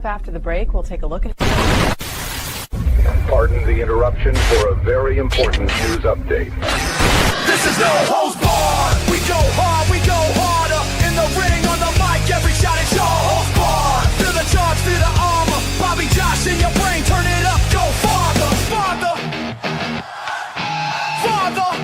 After the break, we'll take a look at... Pardon the interruption for a very important news update. This is no holds barred. We go hard, we go harder. In the ring, on the mic, every shot is your holds barred. Feel the charge, feel the armor. Bobby Josh in your brain, turn it up, go farther, farther, farther.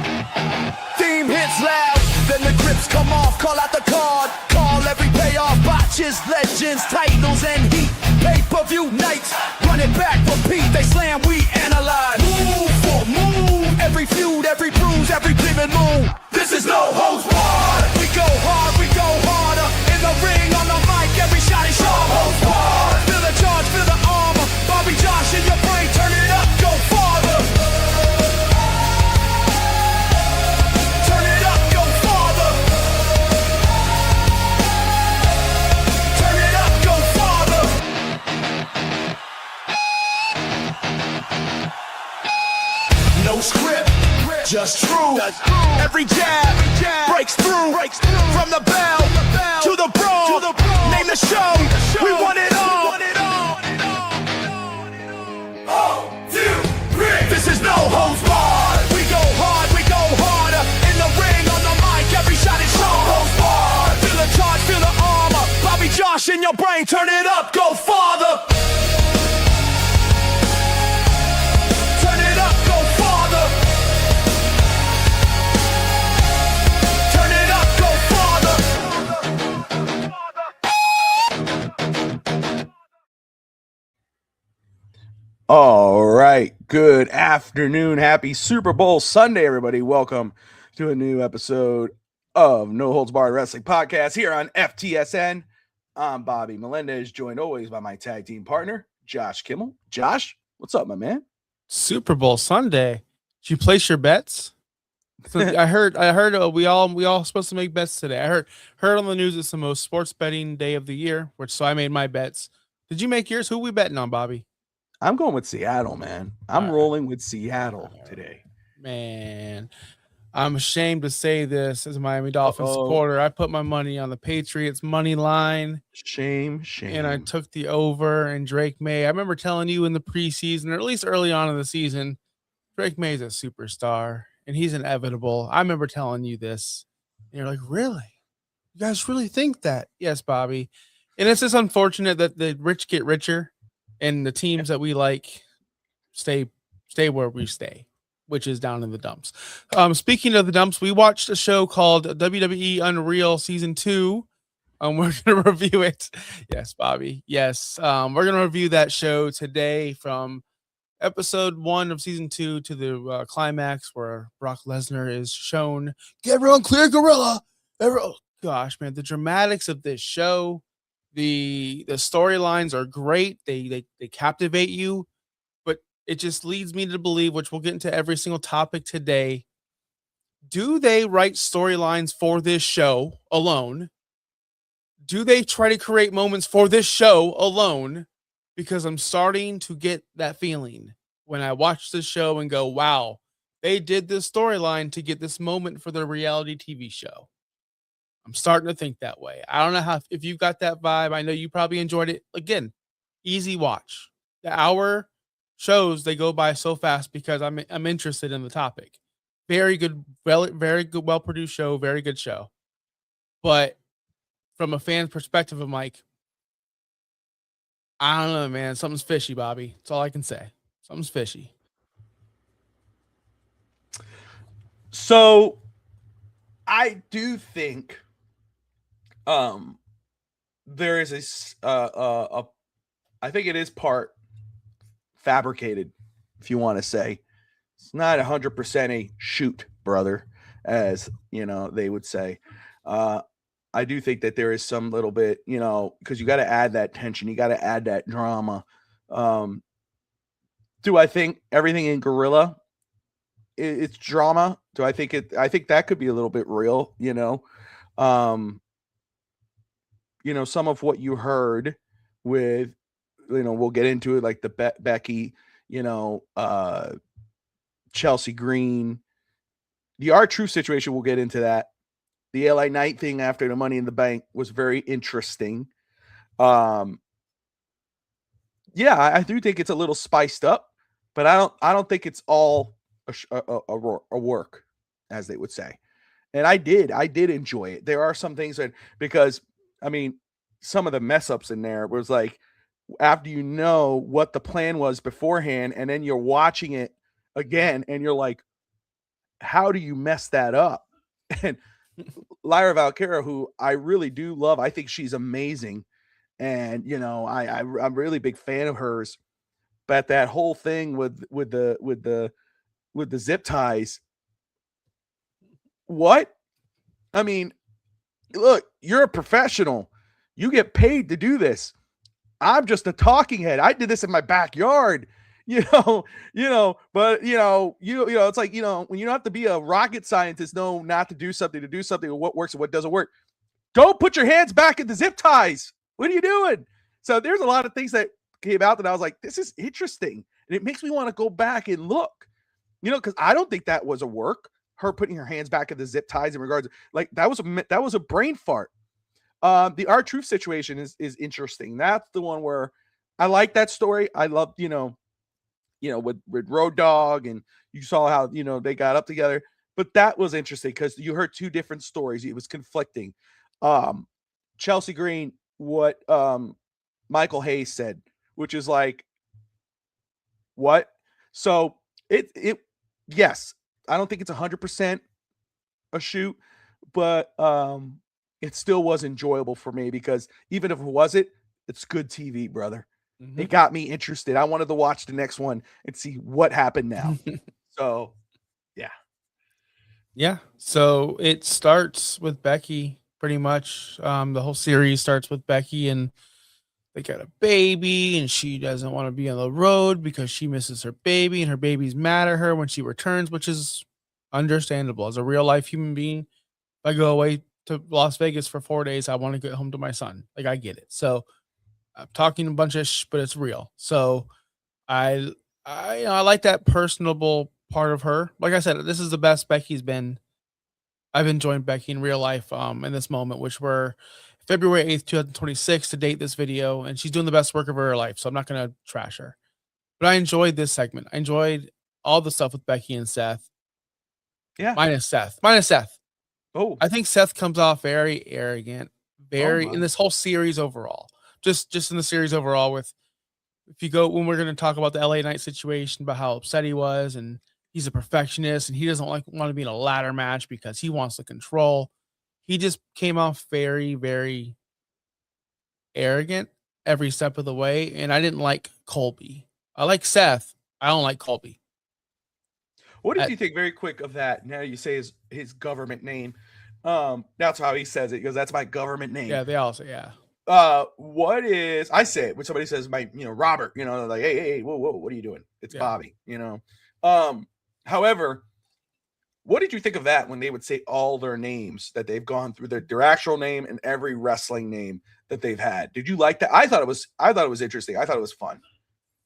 Theme hits loud, then the grips come off. Call out the card, call every payoff. Botches, legends, titles, and heat. Pay-per-view nights, run it back, repeat. They slam, we analyze. Move for move, every feud, every bruise, every bleeding moon. This is no holds barred. We go hard, we go harder. In the ring, on the mic, every shot is your holds barred. Feel the charge, feel the armor. Bobby Josh in your brain, turn it up, go farther. Turn it up, go farther. Turn it up, go farther. No script, just true. Every jab breaks through. From the bell to the brawl. Name the show. We want it all. 1, 2, 3. This is no holds barred. We go hard, we go harder. In the ring, on the mic, every shot is no holds barred. Feel the charge, feel the armor. Bobby Josh in your brain, turn it up, go farther. Turn it up, go farther. Turn it up, go farther. All right. Good afternoon. Happy Super Bowl Sunday, everybody. Welcome to a new episode of No Holds Barred Wrestling Podcast here on FTSN. I'm Bobby Melendez, joined always by my tag team partner, Josh Kimmel. Josh, what's up, my man? Super Bowl Sunday. Did you place your bets? So I heard we all supposed to make bets today. I heard on the news it's the most sports betting day of the year, so I made my bets. Did you make yours? Who we betting on, Bobby? I'm going with Seattle, man. I'm rolling with Seattle today. Man, I'm ashamed to say this as a Miami Dolphins supporter. I put my money on the Patriots money line. Shame. And I took the over and Drake May. I remember telling you in the preseason, or at least early on in the season, Drake May is a superstar and he's inevitable. I remember telling you this. And you're like, really? You guys really think that? Yes, Bobby. And it's just unfortunate that the rich get richer and the teams that we like stay where we stay, which is down in the dumps. Speaking of the dumps, we watched a show called WWE Unreal Season 2. We're going to review it. Yes, Bobby. Yes. We're going to review that show today from episode 1 of season 2 to the climax where Brock Lesnar is shown. Get everyone clear, Gorilla. Gosh, man, the dramatics of this show, the storylines are great. They captivate you, but it just leads me to believe, which we'll get into every single topic today. Do they write storylines for this show alone? Do they try to create moments for this show alone? Because I'm starting to get that feeling when I watch the show and go, wow, they did this storyline to get this moment for their reality TV show. I'm starting to think that way. I don't know if you've got that vibe. I know you probably enjoyed it. Again, easy watch. The hour shows, they go by so fast because I'm interested in the topic. Very good, very good, well-produced show, very good show. But from a fan perspective, I'm like, I don't know, man. Something's fishy, Bobby. That's all I can say. Something's fishy. So I do think there is I think it is part fabricated, if you want to say. It's not 100% a shoot, brother, as they would say. I do think that there is some little bit, because you got to add that tension, you got to add that drama. Do I think everything in Gorilla it's drama? Do I think it? I think that could be a little bit real, some of what you heard with, we'll get into it, like the Becky, Chelsea Green, the R-Truth situation. We'll get into that. The LA Knight thing after the Money in the Bank was very interesting. yeah, I do think it's a little spiced up, but I don't think it's all a work, as they would say. And I did enjoy it. There are some things that, because I mean, some of the mess ups in there was like, after you know what the plan was beforehand, and then you're watching it again, and you're like, how do you mess that up? And Lyra Valkyra, who I really do love, I think she's amazing, and you know, I'm a really big fan of hers. But that whole thing with the zip ties, what? I mean, look, you're a professional. You get paid to do this. I'm just a talking head. I did this in my backyard, you know, but you know, it's like, when you don't have to be a rocket scientist, know not to do something, or what works and what doesn't work. Don't put your hands back in the zip ties. What are you doing? So there's a lot of things that came out that I was like, this is interesting. And it makes me want to go back and look, because I don't think that was a work. Her putting her hands back in the zip ties in regards, like, that was a brain fart. The R-Truth situation is interesting. That's the one where I like that story. I love, with Road Dogg, and you saw how, they got up together. But that was interesting because you heard two different stories. It was conflicting. Chelsea Green, what Michael Hayes said, which is like, what? So yes, I don't think it's 100% a shoot, but it still was enjoyable for me, because even if it wasn't, it's good TV, brother. Mm-hmm. It got me interested. I wanted to watch the next one and see what happened now. So, yeah. Yeah. So it starts with Becky pretty much. The whole series starts with Becky, and they got a baby, and she doesn't want to be on the road because she misses her baby, and her baby's mad at her when she returns, which is understandable. As a real life human being, if I go away to Las Vegas for 4 days, I want to get home to my son. Like, I get it. So I'm talking a bunch of but it's real. So I I like that personable part of her. Like I said, this is the best Becky's been. I've enjoyed Becky in real life in this moment, which were February 8th, 2026 to date this video, and she's doing the best work of her life, so I'm not gonna trash her. But I enjoyed this segment. I enjoyed all the stuff with Becky and Seth. Yeah. Minus Seth. Minus Seth. Oh, I think Seth comes off very arrogant, very my. in this whole series overall. Just in the series overall, with if you go when we're going to talk about the LA Knight situation, about how upset he was, and he's a perfectionist, and he doesn't want to be in a ladder match because he wants to control. He just came off very, very arrogant every step of the way, and I didn't like Colby. I like Seth. I don't like Colby. What did you think, very quick, of that? Now you say his government name. That's how he says it, because that's my government name. Yeah, they all say, yeah. What is, I say it when somebody says my, Robert, like, hey, whoa, what are you doing? It's Bobby, However, what did you think of that when they would say all their names that they've gone through, their actual name and every wrestling name that they've had? Did you like that? I thought it was interesting. I thought it was fun.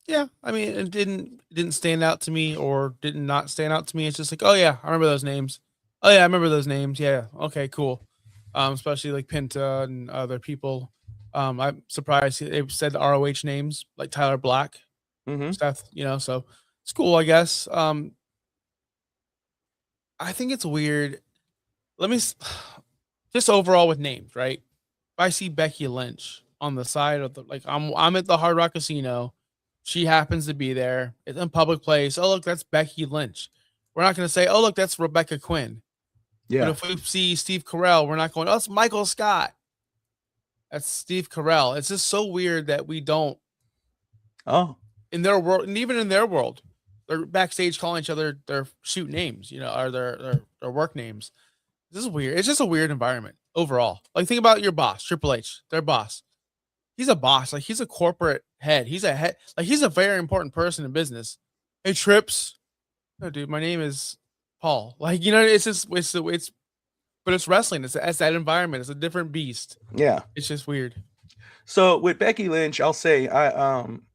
Yeah, I mean, it didn't stand out to me, or did not stand out to me. It's just like, oh yeah, I remember those names. Oh yeah, I remember those names. Yeah, okay, cool. Especially like Penta and other people. I'm surprised they said the ROH names, like Tyler Black, stuff. So it's cool, I guess. I think it's weird. Let me just overall with names, right? If I see Becky Lynch on the side of I'm at the Hard Rock Casino. She happens to be there. It's in public place. Oh, look, that's Becky Lynch. We're not going to say, oh, look, that's Rebecca Quinn. Yeah. But if we see Steve Carell, we're not going, oh, it's Michael Scott. That's Steve Carell. It's just so weird that we don't. Oh. In their world, and even in their world, they're backstage calling each other their shoot names, or their work names. This is weird. It's just a weird environment overall. Like, think about your boss, Triple H, their boss. He's a boss. Like, he's a corporate head. He's a head. Like, he's a very important person in business. Hey, Trips. No, dude, my name is Paul. Like, it's just, but it's wrestling. It's that environment. It's a different beast. Yeah. It's just weird. So with Becky Lynch, I'll say,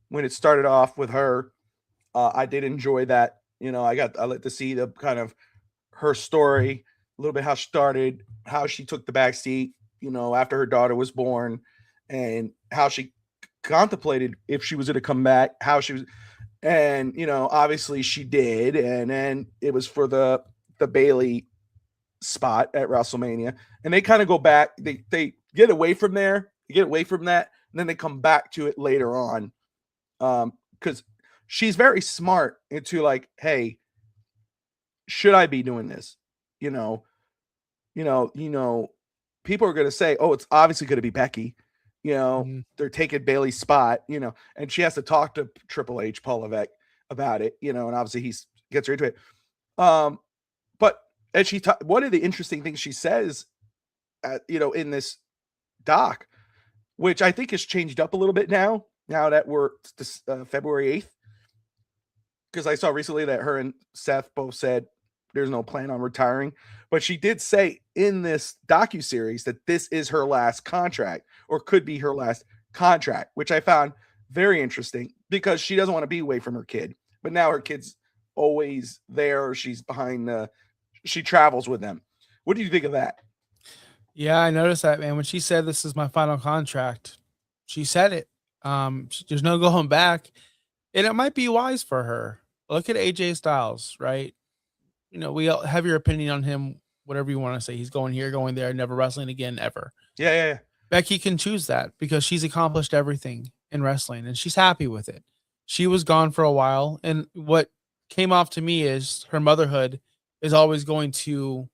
when it started off with her, I did enjoy that. I like to see the kind of her story, a little bit how she started, how she took the back seat, after her daughter was born, and how she contemplated if she was going to come back, how she was, and obviously she did, and then it was for the Bailey spot at WrestleMania, and they kind of go back, they get away from there, get away from that, and then they come back to it later on, because she's very smart into like, hey, should I be doing this? People are going to say, oh, it's obviously going to be Becky. They're taking Bailey's spot, and she has to talk to Triple H, Paul Levesque about it, and obviously he gets her into it. But as one of the interesting things she says, in this doc, which I think has changed up a little bit now that we're February 8th, because I saw recently that her and Seth both said there's no plan on retiring, but she did say in this docu-series that this is her last contract, or could be her last contract, which I found very interesting because she doesn't want to be away from her kid, but now her kid's always there. She's behind she travels with them. What do you think of that? Yeah, I noticed that, man. When she said this is my final contract, she said it. There's no going back, and it might be wise for her. Look at AJ Styles, right? We all have your opinion on him, whatever you want to say. He's going here, going there, never wrestling again, ever. Yeah. Becky can choose that because she's accomplished everything in wrestling and she's happy with it. She was gone for a while, and what came off to me is her motherhood is always going to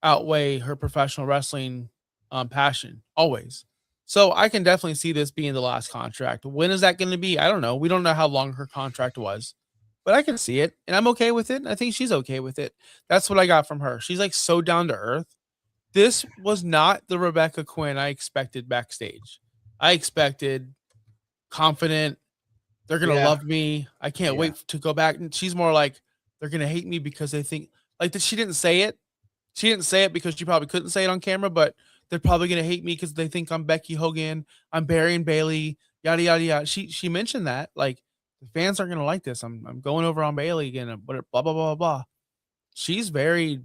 outweigh her professional wrestling passion, always. So I can definitely see this being the last contract. When is that going to be? I don't know. We don't know how long her contract was, but I can see it, and I'm okay with it. I think she's okay with it. That's what I got from her. She's like so down to earth. This was not the Rebecca Quinn I expected backstage. I expected confident. They're going to love me. I can't wait to go back. And she's more like, they're going to hate me because they think like that. She didn't say it. She didn't say it because she probably couldn't say it on camera, but they're probably going to hate me because they think I'm Becky Hogan. I'm burying Bailey, yada, yada, yada. She mentioned that like the fans aren't going to like this. I'm going over on Bailey again. Blah, blah, blah, blah, blah. She's very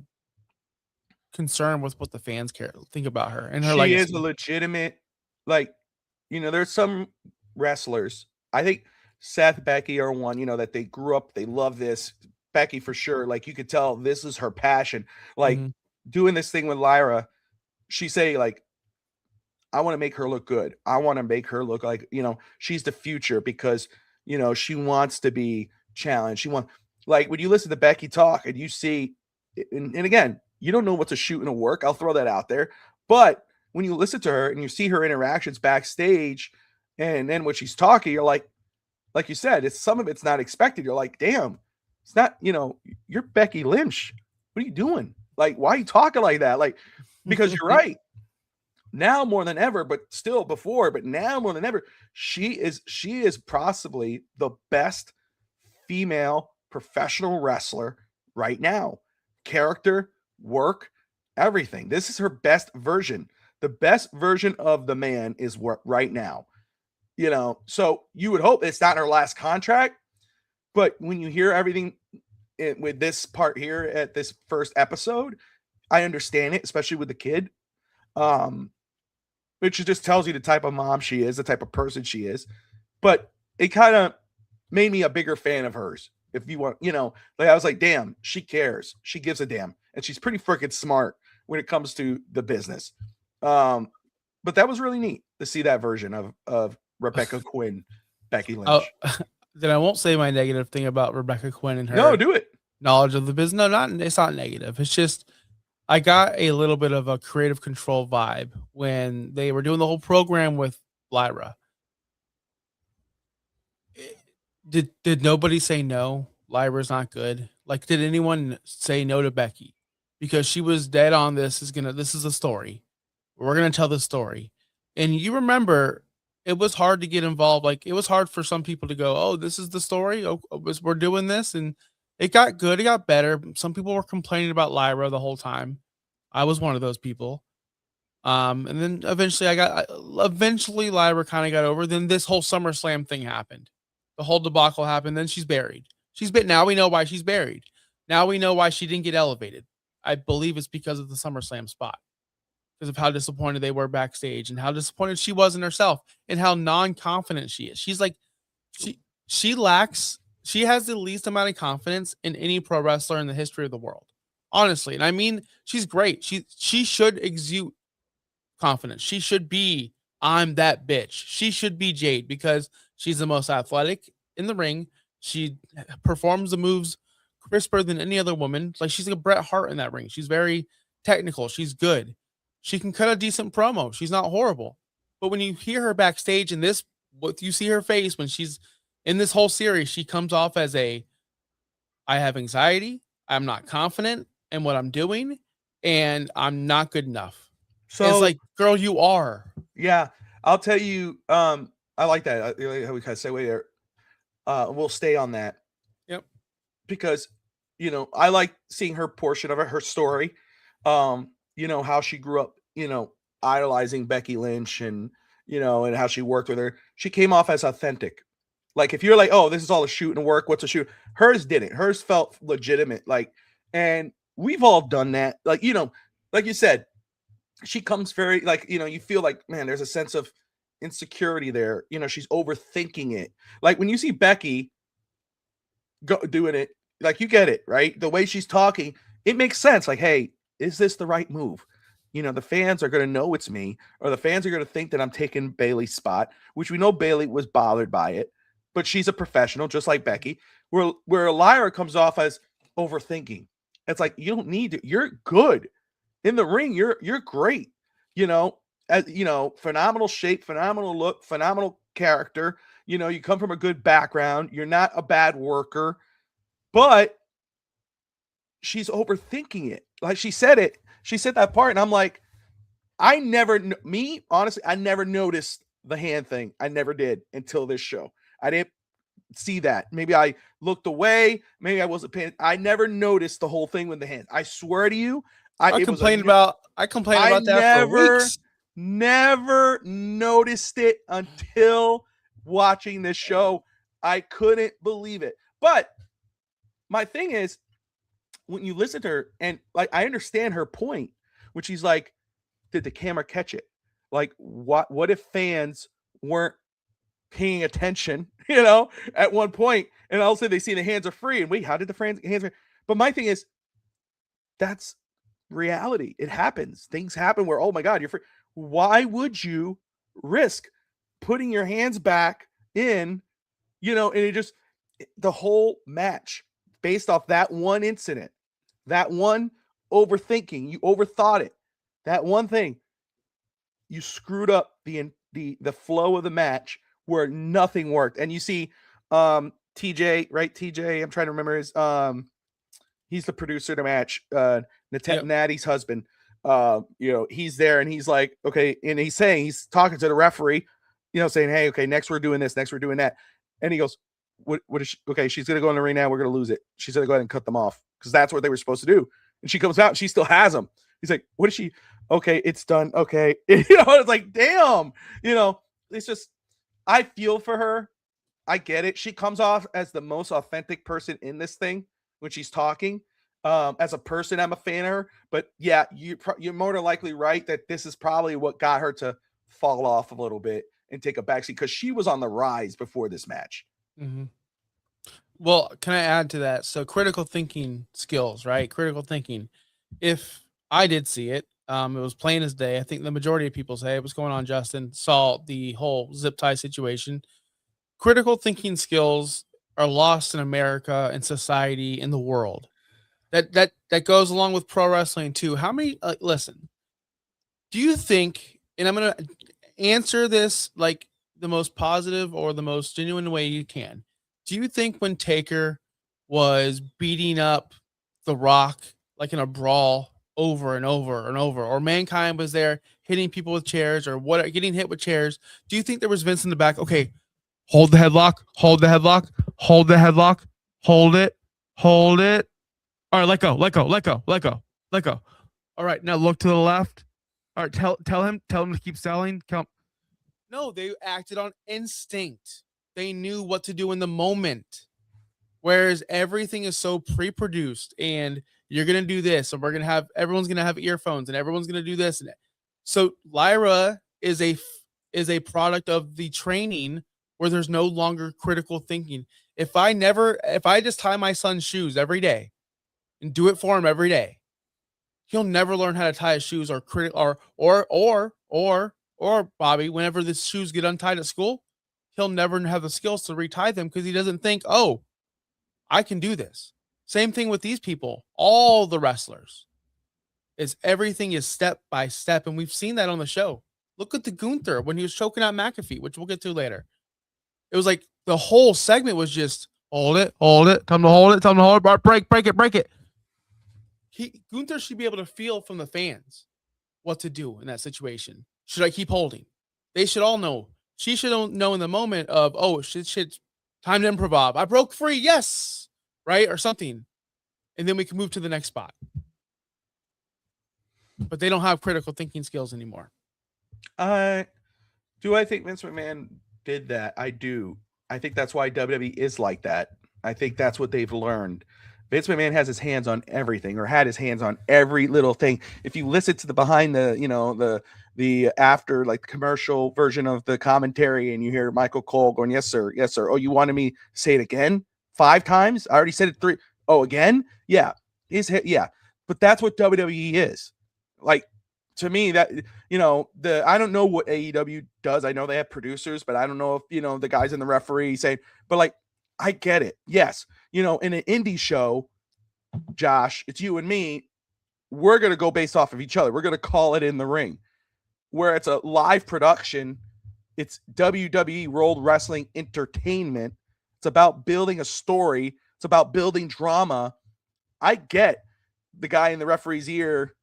concerned with what the fans think about her and her she legacy. Is a legitimate, like, there's some wrestlers, I think Seth, Becky are one, that they grew up, they love this. Becky for sure, like you could tell this is her passion, like doing this thing with Lyra. She say like, I want to make her look good, I want to make her look like she's the future, because she wants to be challenged. She wants, like, when you listen to Becky talk and you see, and again, you don't know what's a shoot and a work, I'll throw that out there, but when you listen to her and you see her interactions backstage and then when she's talking, you're like you said, some of it's not expected. You're like, damn, it's not, you're Becky Lynch. What are you doing? Like, why are you talking like that? Like, because you're right. Now more than ever, but still before, but now more than ever, she is possibly the best female professional wrestler right now. Character, work, everything. This is her best version. The best version of the man is right now. So you would hope it's not her last contract, but when you hear everything with this part here at this first episode, I understand it, especially with the kid. Which just tells you the type of mom she is, the type of person she is. But it kind of made me a bigger fan of hers. If you want, like I was like, damn, she cares. She gives a damn. And she's pretty freaking smart when it comes to the business. But that was really neat to see that version of Rebecca Quinn, Becky Lynch. Then I won't say my negative thing about Rebecca Quinn and her No, do it. knowledge of the business. No, it's not negative. It's just I got a little bit of a creative control vibe when they were doing the whole program with Lyra. Did nobody say no? Lyra's not good. Like, did anyone say no to Becky? Because she was dead on this is a story. We're gonna tell the story. And you remember it was hard to get involved. Like, it was hard for some people to go, oh, this is the story. Oh, we're doing this. And it got good. It got better. Some people were complaining about Lyra the whole time. I was one of those people. And then eventually Lyra kind of got over. Then this whole SummerSlam thing happened. The whole debacle happened. Then she's buried. Now we know why she's buried. Now we know why she didn't get elevated. I believe it's because of the SummerSlam spot. because of how disappointed they were backstage and how disappointed she was in herself and how non-confident she is. She's like, she has the least amount of confidence in any pro wrestler in the history of the world. Honestly. And I mean, she's great. She should exude confidence. She should be, I'm that bitch. She should be Jade because she's the most athletic in the ring. She performs the moves crisper than any other woman. Like she's like a Bret Hart in that ring. She's very technical. She's good. She can cut a decent promo. She's not horrible. But when you hear her backstage in this, what you see her face when she's in this whole series, she comes off as I have anxiety. I'm not confident in what I'm doing, and I'm not good enough. So it's like, girl, you are. Yeah, I'll tell you. I like that. How we kind of segue there. We'll stay on that. Yep. Because, I like seeing her portion of it, her story. How she grew up, idolizing Becky Lynch and, and how she worked with her. She came off as authentic. Like, if you're like, oh, this is all a shoot and work, what's a shoot? Hers didn't. Hers felt legitimate. Like, and we've all done that. Like, like you said, she comes very, like, you feel like, man, there's a sense of insecurity there. She's overthinking it. Like, when you see Becky doing it, like, you get it, right? The way she's talking, it makes sense. Like, hey, is this the right move? The fans are going to know it's me, or the fans are going to think that I'm taking Bayley's spot, which we know Bayley was bothered by it, but she's a professional, just like Becky. Where Lyra comes off as overthinking. It's like, you don't need to. You're good in the ring. You're great. Phenomenal shape, phenomenal look, phenomenal character. You come from a good background. You're not a bad worker, but she's overthinking it. Like she said that part, and I'm like, honestly, I never noticed the hand thing. I never did until this show. I didn't see that. Maybe I looked away. Maybe I wasn't paying. I never noticed the whole thing with the hand. I swear to you, I complained about that for weeks. Never noticed it until watching this show. I couldn't believe it. But my thing is, when you listen to her, and like, I understand her point, when she's like, did the camera catch it? Like, what if fans weren't paying attention, at one point, and all of a sudden they see the hands are free, and wait, how did the hands are? But my thing is, that's reality. It happens. Things happen where, oh my God, you're free. Why would you risk putting your hands back in, and it just, the whole match based off that one incident, that one overthinking, you overthought it, that one thing, you screwed up the flow of the match where nothing worked. And you see TJ, right? TJ, I'm trying to remember his, he's the producer of the match, Natty's husband. He's there, and he's like, okay, and he's talking to the referee, saying, hey, okay, next we're doing this, next we're doing that. And he goes, what is she? Okay, she's gonna go in the ring now, we're gonna lose it. She's gonna go ahead and cut them off, because that's what they were supposed to do. And she comes out and she still has them. He's like, what is she? Okay, it's done. Okay. It's like, damn, it's just, I feel for her. I get it. She comes off as the most authentic person in this thing when she's talking. As a person, I'm a fan of her, but yeah, you're more than likely right that this is probably what got her to fall off a little bit and take a backseat, because she was on the rise before this match. Mm-hmm. Well, can I add to that? So critical thinking skills, right? Critical thinking. If I did see it, it was plain as day. I think the majority of people say, what's going on, Justin, saw the whole zip tie situation. Critical thinking skills are lost in America and society, in the world. That goes along with pro wrestling too. How many, listen, do you think, and I'm going to answer this like the most positive or the most genuine way you can. Do you think when Taker was beating up The Rock, like in a brawl over and over and over, or Mankind was there hitting people with chairs or getting hit with chairs, do you think there was Vince in the back? Okay, hold the headlock, hold the headlock, hold the headlock, hold it. All right, let go. All right, now look to the left. All right, tell him to keep selling. No, they acted on instinct. They knew what to do in the moment. Whereas everything is so pre-produced, and you're going to do this, and everyone's going to have earphones, and everyone's going to do this. And So Lyra is a product of the training where there's no longer critical thinking. If I just tie my son's shoes every day and do it for him every day, he'll never learn how to tie his shoes or Bobby, whenever the shoes get untied at school, he'll never have the skills to retie them because he doesn't think, oh, I can do this. Same thing with these people, all the wrestlers. Everything is step by step, and we've seen that on the show. Look at the Gunther when he was choking out McAfee, which we'll get to later. It was like the whole segment was just hold it, time to hold it, break it. Gunther should be able to feel from the fans what to do in that situation. Should I keep holding? They should all know. She should know in the moment of, oh, shit, time to improv. I broke free, yes, right, or something, and then we can move to the next spot. But they don't have critical thinking skills anymore. Do I think Vince McMahon did that? I do. I think that's why WWE is like that. I think that's what they've learned. Vince McMahon has his hands on everything, or had his hands on every little thing. If you listen to the behind the after, like, the commercial version of the commentary, and you hear Michael Cole going, yes, sir. Oh, you wanted me to say it again 5 times? I already said it 3. Oh, again? Yeah. Yeah. But that's what WWE is. Like, to me, that, I don't know what AEW does. I know they have producers, but I don't know if, the guys in the referee say, but, like, I get it. Yes. In an indie show, Josh, it's you and me. We're going to go based off of each other. We're going to call it in the ring. Where it's a live production, it's WWE World Wrestling Entertainment. It's about building a story. It's about building drama. I get the guy in the referee's ear,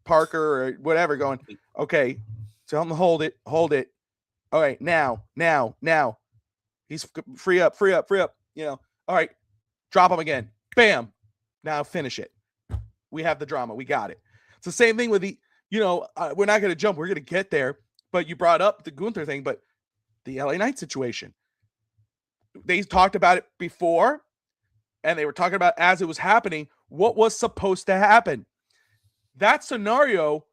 Parker or whatever, going, okay, tell him to hold it. All right, now. He's free up. All right, drop him again. Bam. Now finish it. We have the drama. We got it. It's the same thing with the, we're not going to jump. We're going to get there. But you brought up the Gunther thing, but the LA Knight situation. They talked about it before, and they were talking about as it was happening, what was supposed to happen. That scenario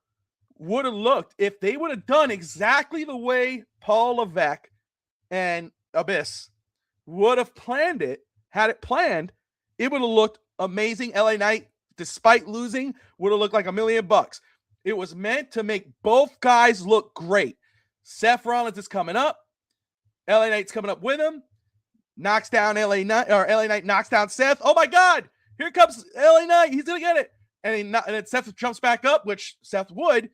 would have looked, if they would have done exactly the way Paul Levesque and Abyss would have planned it, had it planned, it would have looked amazing. LA Knight, despite losing, would have looked like $1 million. It was meant to make both guys look great. Seth Rollins is coming up. LA Knight's coming up with him. Knocks down LA Knight, or LA Knight knocks down Seth. Oh my God, here comes LA Knight. He's going to get it. And then Seth jumps back up, which Seth would.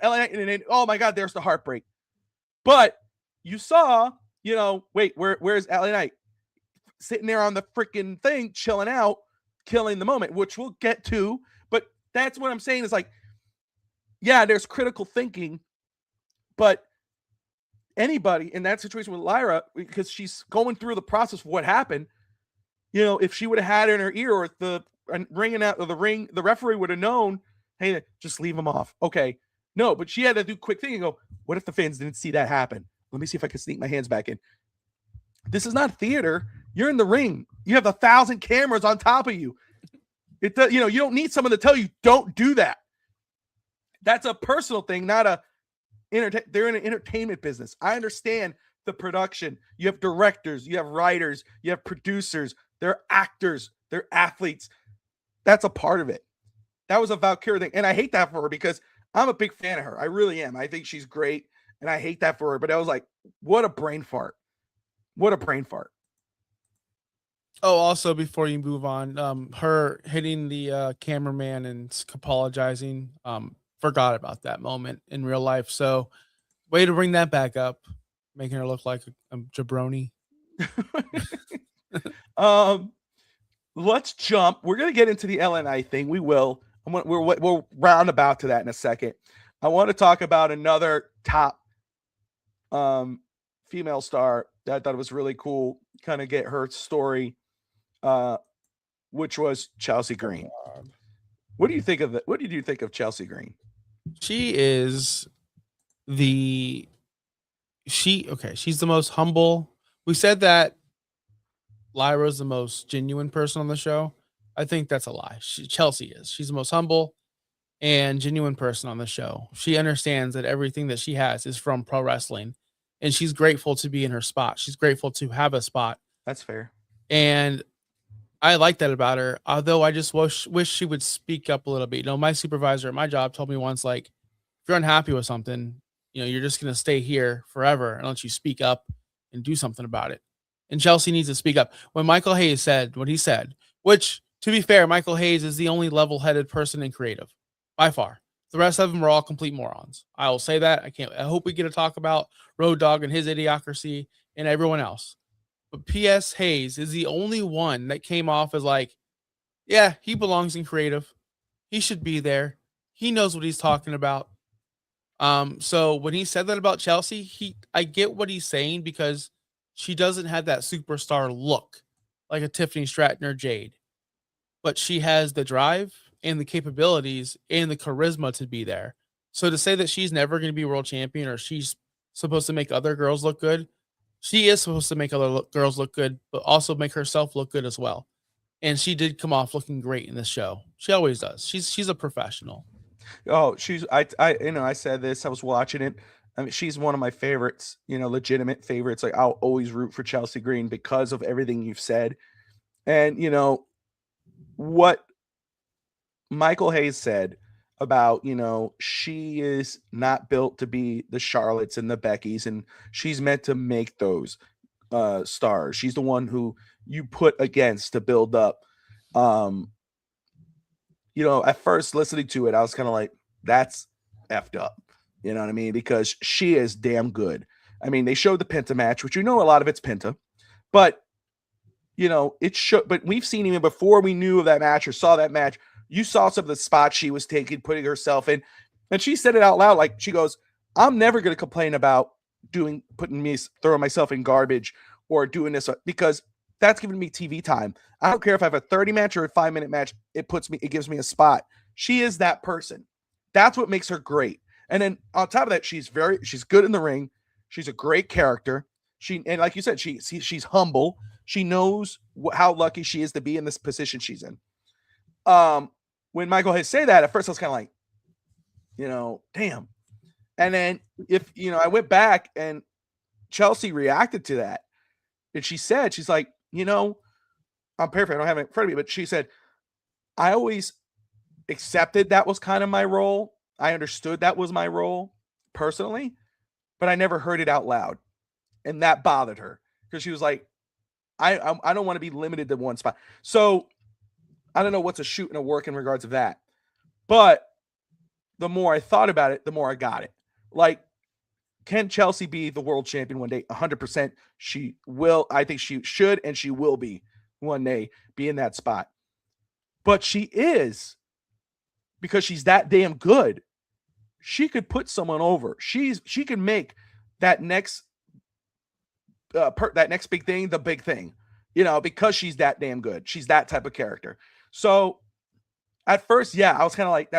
LA Knight, and then, oh my God, there's the heartbreak. But you saw, wait, where's LA Knight? Sitting there on the freaking thing, chilling out, killing the moment, which we'll get to. But that's what I'm saying is, like, yeah, there's critical thinking, but anybody in that situation with Lyra, because she's going through the process of what happened, if she would have had it in her ear, or the ringing out of the ring, the referee would have known, hey, just leave him off. Okay. No, but she had to do quick thing and go, what if the fans didn't see that happen? Let me see if I can sneak my hands back in. This is not theater. You're in the ring. You have 1,000 cameras on top of you. You don't need someone to tell you, don't do that. That's a personal thing, not they're in an entertainment business. I understand the production. You have directors, you have writers, you have producers, they're actors, they're athletes. That's a part of it. That was a Valkyrie thing. And I hate that for her because I'm a big fan of her. I really am. I think she's great. And I hate that for her. But I was like, what a brain fart. What a brain fart. Oh, also, before you move on, her hitting the cameraman and apologizing, forgot about that moment in real life. So way to bring that back up, making her look like a jabroni. Let's jump. We're going to get into the LNI thing. We will. We'll round about to that in a second. I want to talk about another top female star that I thought it was really cool. Kind of get her story, which was Chelsea Green. What do you think of it? What did you think of Chelsea Green? She's the most humble. We said that Lyra's the most genuine person on the show. I think that's a lie. Chelsea is. She's the most humble, and genuine person on the show. She understands that everything that she has is from pro wrestling, and she's grateful to be in her spot. She's grateful to have a spot, That's fair. and I like that about her. Although I just wish she would speak up a little bit. You know, my supervisor at my job told me once, like, if you're unhappy with something, you know, you're just gonna stay here forever unless you speak up and do something about it. And Chelsea needs to speak up. When Michael Hayes said what he said, which, to be fair, Michael Hayes is the only level-headed person in creative by far. The rest of them are all complete morons. I will say that. I hope we get to talk about Road Dogg and his idiocracy and everyone else. But P.S. Hayes is the only one that came off as like, yeah, he belongs in creative. He should be there. He knows what he's talking about. So when he said that about Chelsea, I get what he's saying because she doesn't have that superstar look like a Tiffany Stratton or Jade, but she has the drive and the capabilities and the charisma to be there. So to say that she's never going to be world champion or she's supposed to make other girls look good, she is supposed to make other girls look good, but also make herself look good as well. And she did come off looking great in this show. She always does. She's a professional. Oh, I said this. I was watching it. I mean, she's one of my favorites. Legitimate favorites. Like I'll always root for Chelsea Green because of everything you've said, and what Michael Hayes said about she is not built to be the Charlottes and the Beckys, and she's meant to make those stars. She's the one who you put against to build up. At first listening to it, I was kind of like, that's effed up. You know what I mean? Because she is damn good. I mean, they showed the Penta match, which a lot of it's Penta, but it showed, but we've seen even before we knew of that match or saw that match, you saw some of the spots she was taking, putting herself in, and she said it out loud. Like she goes, I'm never going to complain about throwing myself in garbage or doing this because that's giving me TV time. I don't care if I have a 30 match or a 5-minute match. It gives me a spot. She is that person. That's what makes her great. And then on top of that, she's good in the ring. She's a great character. And like you said, she's humble. She knows how lucky she is to be in this position she's in. When Michael Hayes say that, at first I was kind of like, damn. And then I went back and Chelsea reacted to that. And she said, she's like, I'm paraphrasing, I don't have it in front of me, but she said, I always accepted that was kind of my role. I understood that was my role personally, but I never heard it out loud. And that bothered her because she was like, I don't want to be limited to one spot. So I don't know what's a shoot and a work in regards of that. But the more I thought about it, the more I got it. Like, can Chelsea be the world champion one day? 100%. She will. I think she should, and she will be one day, be in that spot. But she is, because she's that damn good. She could put someone over. She can make that next big thing the big thing, because she's that damn good. She's that type of character. So at first, yeah, I was kind of like,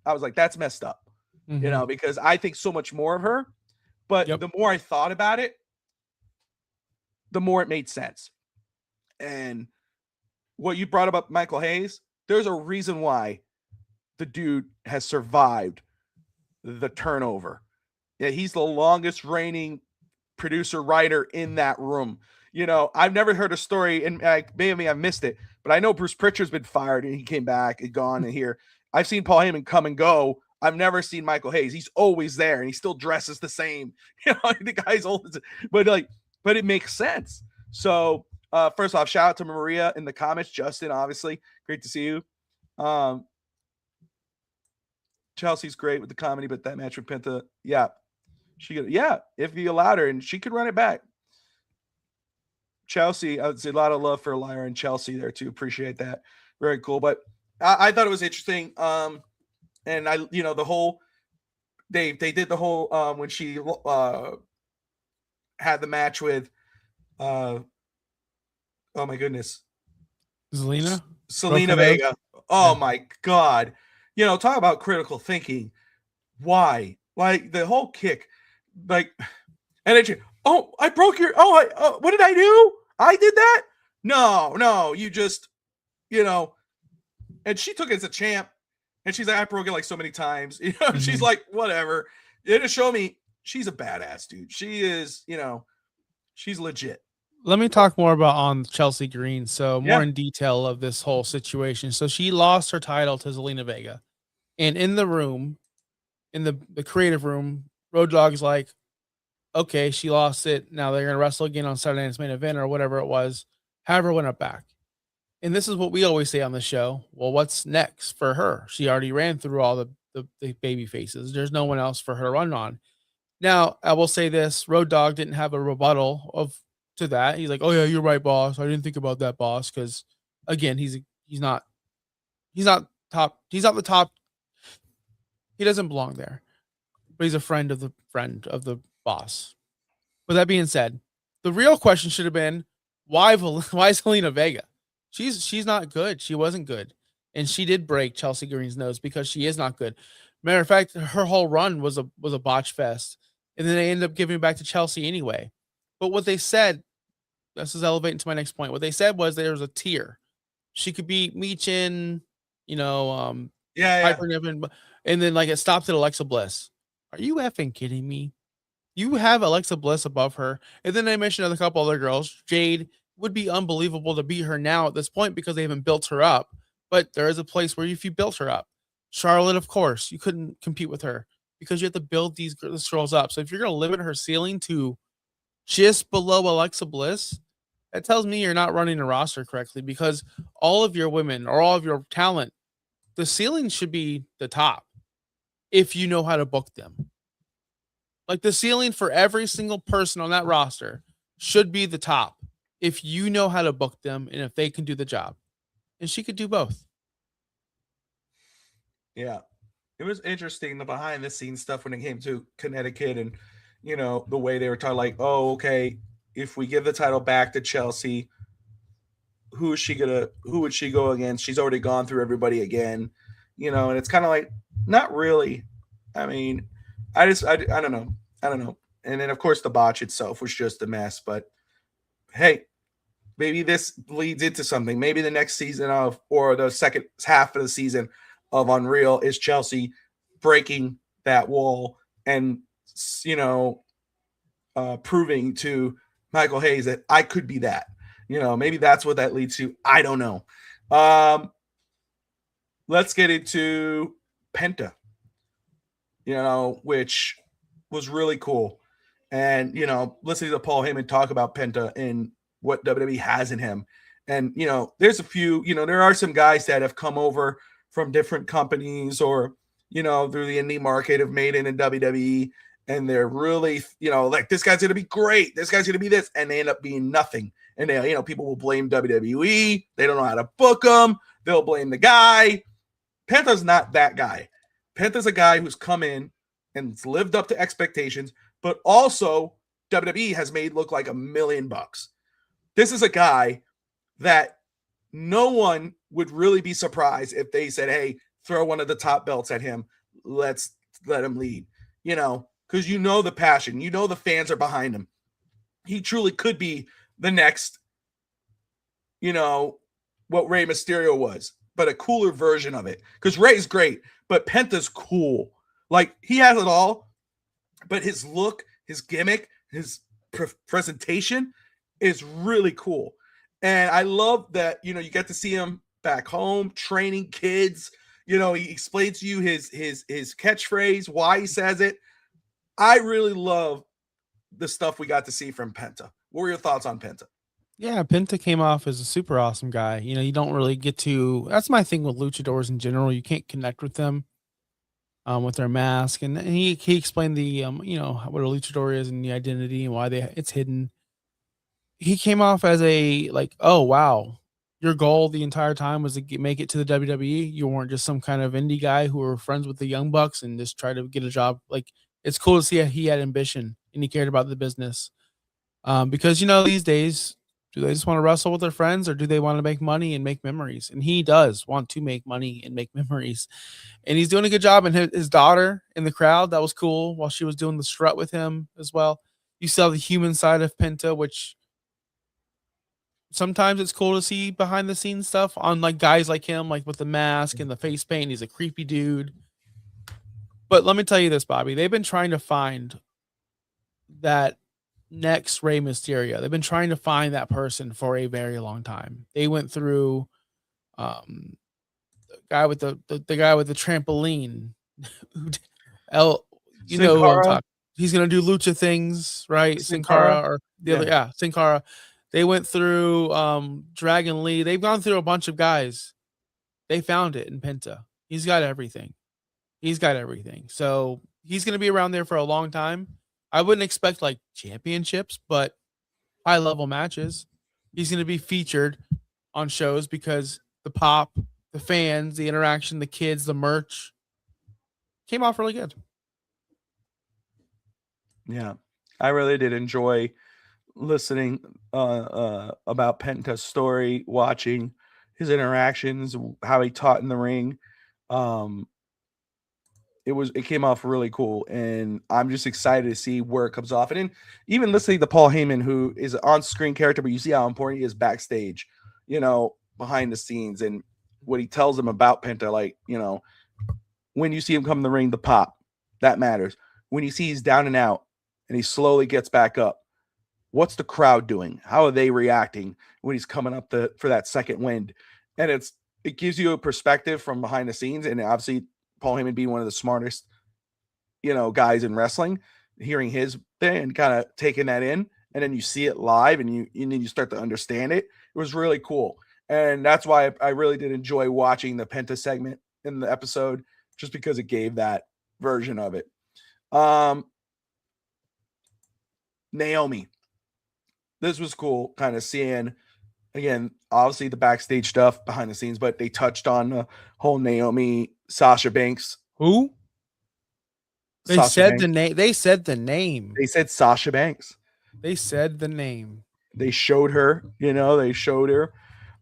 I was like, that's messed up, because I think so much more of her. But the more I thought about it, the more it made sense. And what you brought up, Michael Hayes, there's a reason why the dude has survived the turnover. Yeah, he's the longest reigning producer writer in that room. I've never heard a story, and maybe I missed it, but I know Bruce Pritchard's been fired and he came back and gone. And here I've seen Paul Heyman come and go. I've never seen Michael Hayes. He's always there and he still dresses the same. The guy's old, but it makes sense. So first off, shout out to Maria in the comments. Justin, obviously, great to see you. Chelsea's great with the comedy, but that match with Penta, if you allowed her, and she could run it back. Chelsea, I would say a lot of love for Lyra and Chelsea there too. Appreciate that. Very cool. But I thought it was interesting. And the whole, they did the whole, when she had the match with, oh my goodness. Selena Vega. Oh my God. Talk about critical thinking. Why? Like the whole kick, like, and then I broke your, what did I do? I did that? No, you just, and she took it as a champ. And she's like, I broke it like so many times. You know, she's Mhm. like, whatever. It to show me she's a badass, dude. She is, you know, she's legit. Let me talk more about on Chelsea Green. So more Yeah. in detail of this whole situation. So she lost her title to Zelina Vega. And in the room, in the creative room, Road Dogg's like, okay, she lost it. Now they're gonna wrestle again on Saturday night's main event or whatever it was. Have her win it back. And this is what we always say on the show. Well, what's next for her? She already ran through all the baby faces. There's no one else for her to run on. Now, I will say this: Road Dogg didn't have a rebuttal of to that. He's like, "Oh yeah, you're right, boss. I didn't think about that, boss." Because again, he's not top. He's not the top. He doesn't belong there. But he's a friend of the boss. With that being said, the real question should have been why Selena Vega? She's not good. She wasn't good, and she did break Chelsea Green's nose because she is not good. Matter of fact, her whole run was a botch fest, and then they ended up giving it back to Chelsea anyway. But what they said, this is elevating to my next point. What they said was there was a tier. She could be Meechin, you know, Yeah, yeah. Piper Niven, and then like it stopped at Alexa Bliss. Are you effing kidding me? You have Alexa Bliss above her, and then they mentioned a couple other girls. Jade would be unbelievable to beat her now at this point because they haven't built her up. But there is a place where if you built her up, Charlotte, of course, you couldn't compete with her because you have to build these girls up. So if you're going to limit her ceiling to just below Alexa Bliss, that tells me you're not running a roster correctly because all of your women or all of your talent, the ceiling should be the top if you know how to book them. Like the ceiling for every single person on that roster should be the top if you know how to book them and if they can do the job. And she could do both. Yeah. It was interesting the behind the scenes stuff when it came to Connecticut and, you know, the way they were talking like, oh, okay, if we give the title back to Chelsea, who would she go against? She's already gone through everybody again, you know, and it's kind of like, not really. I mean, I don't know. I don't know. And then of course the botch itself was just a mess, but hey, maybe this leads into something. Maybe the next season of, or the second half of the season of Unreal is Chelsea breaking that wall and, you know, proving to Michael Hayes that I could be that. You know, maybe that's what that leads to. I don't know. Let's get into Penta, you know, which was really cool. And, you know, listening to Paul Heyman talk about Penta and what WWE has in him. And, you know, there's a few, you know, there are some guys that have come over from different companies or, you know, through the indie market have made it in WWE. And they're really, you know, like this guy's going to be great. This guy's going to be this. And they end up being nothing. And, they, you know, people will blame WWE. They don't know how to book them. They'll blame the guy. Penta's not that guy. Penta's a guy who's come in and lived up to expectations, but also WWE has made look like $1 million. This is a guy that no one would really be surprised if they said, hey, throw one of the top belts at him. Let's let him lead, you know, because you know the passion, you know the fans are behind him. He truly could be the next, you know, what Rey Mysterio was, but a cooler version of it. Because Rey's great, but Penta's cool. Like, he has it all, but his look, his gimmick, his presentation is really cool. And I love that, you know, you get to see him back home training kids. You know, he explains to you his catchphrase, why he says it. I really love the stuff we got to see from Penta. What were your thoughts on Penta? Yeah, Penta came off as a super awesome guy. You know, you don't really get to. That's my thing with luchadors in general. You can't connect with them with their mask, and he explained the you know what a luchador is and the identity and why it's hidden. He came off as a like, oh wow, your goal the entire time was to make it to the WWE. You weren't just some kind of indie guy who were friends with the Young Bucks and just try to get a job. Like, it's cool to see he had ambition and he cared about the business. Because you know these days, do they just want to wrestle with their friends or do they want to make money and make memories? And he does want to make money and make memories, and he's doing a good job. And his daughter in the crowd, that was cool while she was doing the strut with him as well. You saw the human side of Penta, which sometimes it's cool to see behind the scenes stuff on like guys like him, like with the mask and the face paint. He's a creepy dude. But let me tell you this, Bobby. They've been trying to find that next Rey Mysterio. They've been trying to find that person for a very long time. They went through the guy with the guy with the trampoline. El, you Sin know who I'm Cara? talking. He's gonna do lucha things, right? Sin Sin Cara Cara? or the other, yeah, Sin Cara. They went through Dragon Lee. They've gone through a bunch of guys. They found it in Penta. He's got everything. He's got everything. So he's gonna be around there for a long time. I wouldn't expect like championships, but high level matches. He's gonna be featured on shows because the pop, the fans, the interaction, the kids, the merch came off really good. Yeah, I really did enjoy listening about Penta's story, watching his interactions, how he taught in the ring. Um, it came off really cool, and I'm just excited to see where it comes off. And then even listening to Paul Heyman, who is an on-screen character, but you see how important he is backstage, behind the scenes, and what he tells them about Penta, like, when you see him come in the ring, the pop, that matters. When you see he's down and out and he slowly gets back up, what's the crowd doing? How are they reacting when he's coming up for that second wind? And it gives you a perspective from behind the scenes. And obviously Paul Heyman being one of the smartest, guys in wrestling, hearing his thing and kind of taking that in, and then you see it live and then you start to understand it. It was really cool. And that's why I really did enjoy watching the Penta segment in the episode, just because it gave that version of it. Naomi. This was cool, kind of seeing, again, obviously the backstage stuff behind the scenes, but they touched on the whole Naomi Sasha Banks. Who? They Sasha said Banks. the name. They said the name. They said Sasha Banks. They said the name. They showed her, they showed her.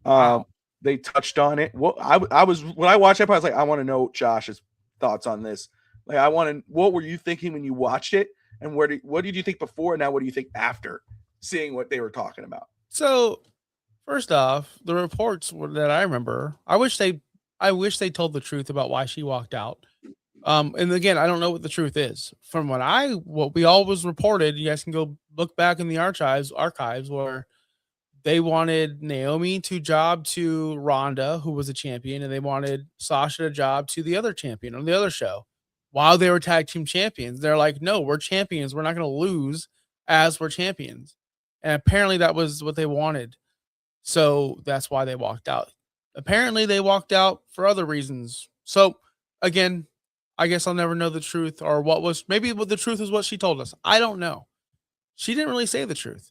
Wow. They touched on it. Well, I was, when I watched it, I was like, I want to know Josh's thoughts on this. Like, what were you thinking when you watched it? And what did you think before? And now what do you think after seeing what they were talking about? So, first off, the reports that I remember, I wish they told the truth about why she walked out. And again, I don't know what the truth is. From what we always reported, you guys can go look back in the archives where they wanted Naomi to job to Ronda, who was a champion, and they wanted Sasha to job to the other champion on the other show while they were tag team champions. They're like, no, we're champions. We're not going to lose as we're champions. And apparently that was what they wanted. So that's why they walked out. Apparently they walked out for other reasons. So again, I guess I'll never know the truth, or maybe the truth is what she told us. I don't know. She didn't really say the truth.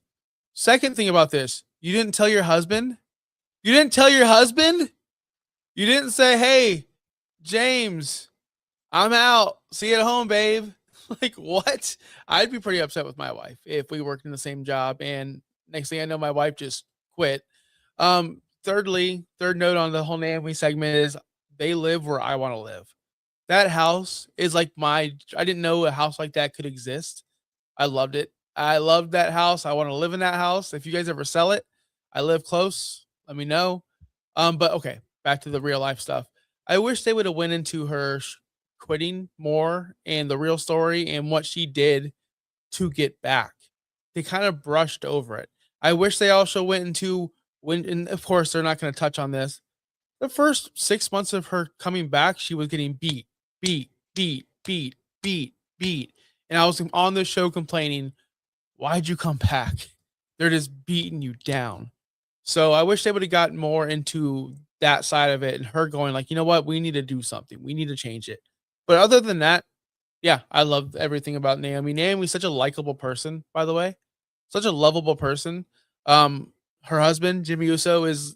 Second thing about this, you didn't tell your husband? You didn't tell your husband? You didn't say, hey, James, I'm out. See you at home, babe. Like, what? I'd be pretty upset with my wife if we worked in the same job and next thing I know, my wife just quit. Third note on the whole Naomi segment is they live where I want to live. That house is like I didn't know a house like that could exist. I loved it. I loved that house. I want to live in that house. If you guys ever sell it, I live close. Let me know. But okay, back to the real life stuff. I wish they would have went into her quitting more and the real story and what she did to get back. They kind of brushed over it. I wish they also went into and of course they're not going to touch on this. The first 6 months of her coming back, she was getting beat. And I was on the show complaining, why'd you come back? They're just beating you down. So I wish they would have gotten more into that side of it and her going like, you know what? We need to do something. We need to change it. But other than that, yeah, I love everything about Naomi. Naomi's such a likable person, by the way. Such a lovable person. Her husband, Jimmy Uso, is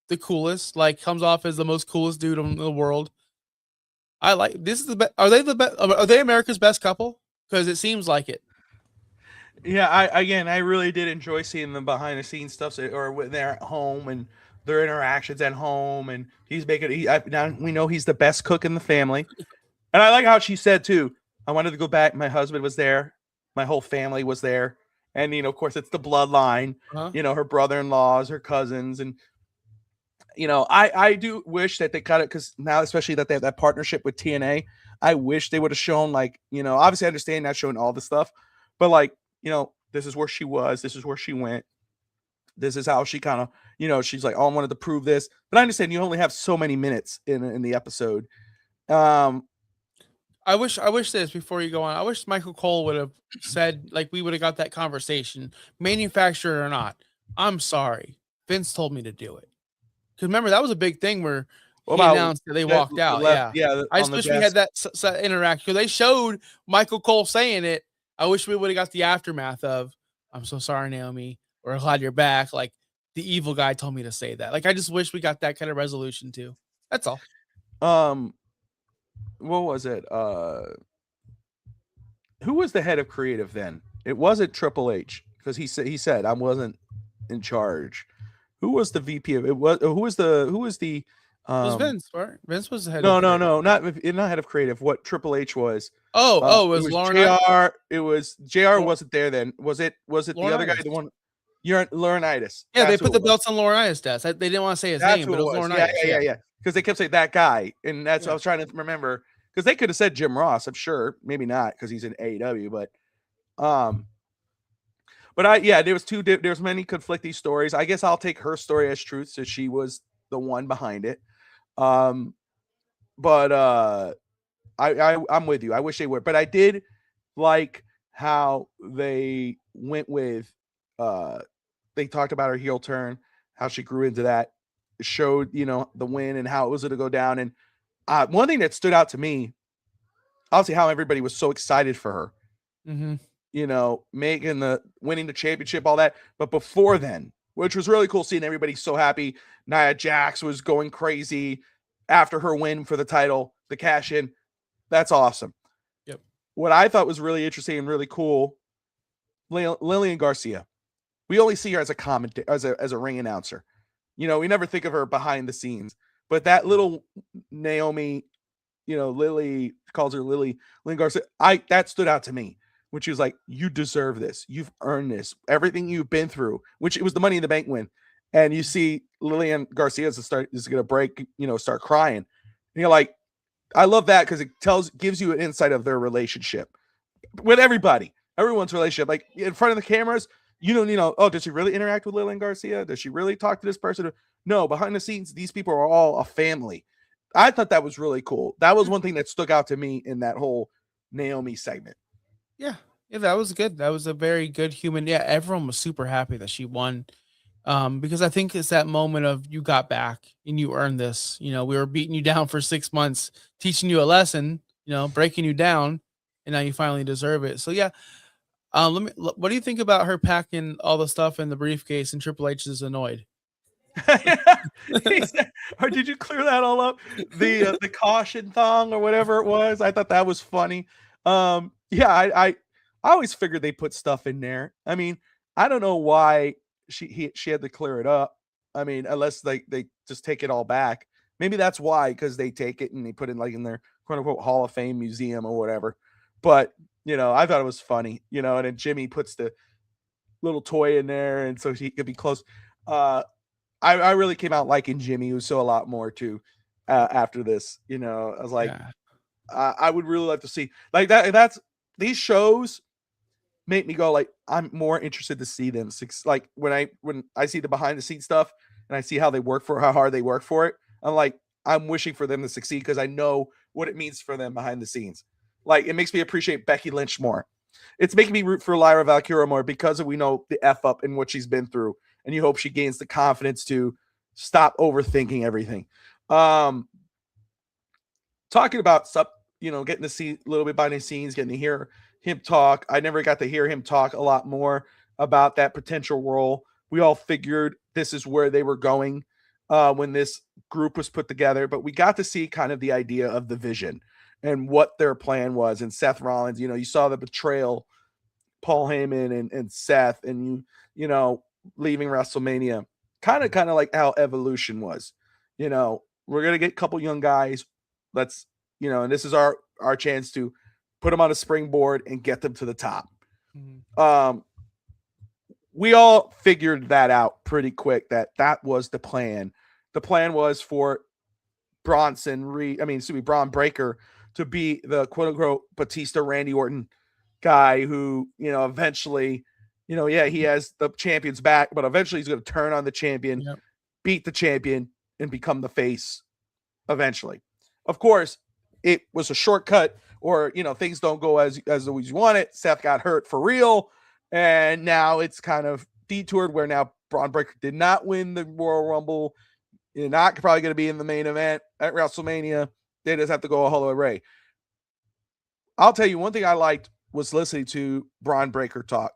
the coolest, like comes off as the most coolest dude in the world. I like this is the best. Are they America's best couple? Because it seems like it. Yeah, I really did enjoy seeing them behind the scenes stuff, or when they're at home and their interactions at home, and he's making. Now we know he's the best cook in the family, and I like how she said too. I wanted to go back. My husband was there. My whole family was there, And of course, it's the bloodline. Uh-huh. Her brother-in-laws, her cousins, and I do wish that they cut it because now, especially that they have that partnership with TNA, I wish they would have shown obviously I understand not showing all the stuff, but this is where she was, this is where she went, this is how she kind of, she's like, oh, I wanted to prove this, but I understand you only have so many minutes in the episode. I wish this before you go on. I wish Michael Cole would have said, like, we would have got that conversation, manufactured or not. I'm sorry, Vince told me to do it. Because remember, that was a big thing where What he about announced that they walked out. left? Yeah, Yeah, I on just the wish we desk. had that interaction because they showed Michael Cole saying it. I wish we would have got the aftermath of, "I'm so sorry, Naomi. We're glad you're back." Like the evil guy told me to say that. Like I just wish we got that kind of resolution too. That's all. What was it? Who was the head of creative then? It wasn't Triple H because he said I wasn't in charge. Who was the VP of it? Who was the It was Vince, right? Vince was the head. No, of no, creative. no, not head of creative. What Triple H was? Oh, it it was was Lauren. JR. It was JR. Well, Wasn't there then? Was it the other guy? Laurinaitis. The one. You're Laurinaitis. Yeah, they That's who put it the was. belts on Laurinaitis' desk. They didn't want to say his That's name, who but it it was was. Laurinaitis. Yeah. Because they kept saying that guy, and that's what I Yeah. was trying to remember. Because they could have said Jim Ross. I'm sure, maybe not, because he's in AEW. There was there's many conflicting stories. I guess I'll take her story as truth, so she was the one behind it. But I'm with you. I wish they would, but I did like how they went with they talked about her heel turn, how she grew into that, showed the win and how it was going to go down. And one thing that stood out to me, obviously, how everybody was so excited for her. Mm-hmm. Making winning the championship, all that. But before then, which was really cool, seeing everybody so happy. Nia Jax was going crazy after her win for the title, the cash in. That's awesome. Yep. What I thought was really interesting and really cool, Lillian Garcia. We only see her as a as a ring announcer. We never think of her behind the scenes. But that little Naomi, Lily calls her Lillian Garcia. That stood out to me. Which was like, you deserve this. You've earned this. Everything you've been through, which it was the Money in the Bank win. And you see Lillian Garcia is going to break, start crying. And you're like, I love that because it gives you an insight of their relationship with everybody, everyone's relationship. Like in front of the cameras, you don't, oh, does she really interact with Lillian Garcia? Does she really talk to this person? No, behind the scenes, these people are all a family. I thought that was really cool. That was one thing that stuck out to me in that whole Naomi segment. Yeah, that was good. That was a very good human. Yeah, everyone was super happy that she won. Because I think it's that moment of you got back and you earned this. We were beating you down for 6 months, teaching you a lesson, breaking you down, and now you finally deserve it. So yeah. What do you think about her packing all the stuff in the briefcase and Triple H is annoyed? Or did you clear that all up? The caution thong or whatever it was. I thought that was funny. I always figured they put stuff in there. I mean, I don't know why she had to clear it up. I mean, unless they just take it all back. Maybe that's why, because they take it and they put it in their quote unquote Hall of Fame museum or whatever. But I thought it was funny, and then Jimmy puts the little toy in there and so he could be close. I really came out liking Jimmy, who saw a lot more too after this. I was like, yeah. I would really like to see like that. That's these shows make me go like, I'm more interested to see them. Like when I see the behind the scenes stuff and I see how hard they work for it, I'm like, I'm wishing for them to succeed because I know what it means for them behind the scenes. Like it makes me appreciate Becky Lynch more. It's making me root for Lyra Valkyria more because we know the F up and what she's been through. And you hope she gains the confidence to stop overthinking everything. Talking about stuff, getting to see a little bit behind the scenes, getting to hear him talk. I never got to hear him talk a lot more about that potential role. We all figured this is where they were going when this group was put together, but we got to see kind of the idea of the vision and what their plan was. And Seth Rollins, you saw the betrayal, Paul Heyman and Seth, and leaving WrestleMania, kind of like how Evolution was. We're gonna get a couple young guys. Let's, and this is our chance to put them on a springboard and get them to the top. Mm-hmm. we all figured that out pretty quick, that was the plan. The plan was for Braun Breaker to be the quote unquote Batista Randy Orton guy who, eventually, he has the champion's back, but eventually he's going to turn on the champion, Yep. beat the champion, and become the face eventually. Of course, it was a shortcut, or things don't go as always you want it. Seth got hurt for real, and now it's kind of detoured where now Braun Breaker did not win the Royal Rumble. You're not probably going to be in the main event at WrestleMania. They just have to go a Holloway Ray. I'll tell you one thing I liked was listening to Braun Breaker talk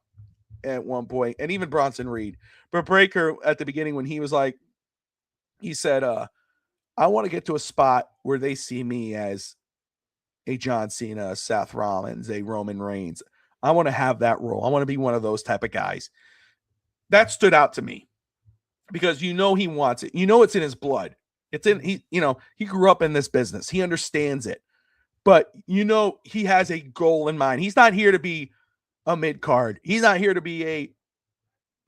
at one point, and even Bronson Reed. But Breaker at the beginning, when he was like, he said, I want to get to a spot where they see me as a John Cena, Seth Rollins, a Roman Reigns. I want to have that role. I want to be one of those type of guys. That stood out to me because he wants it. It's in his blood. It's in he grew up in this business. He understands it. But he has a goal in mind. He's not here to be a mid card. He's not here to be a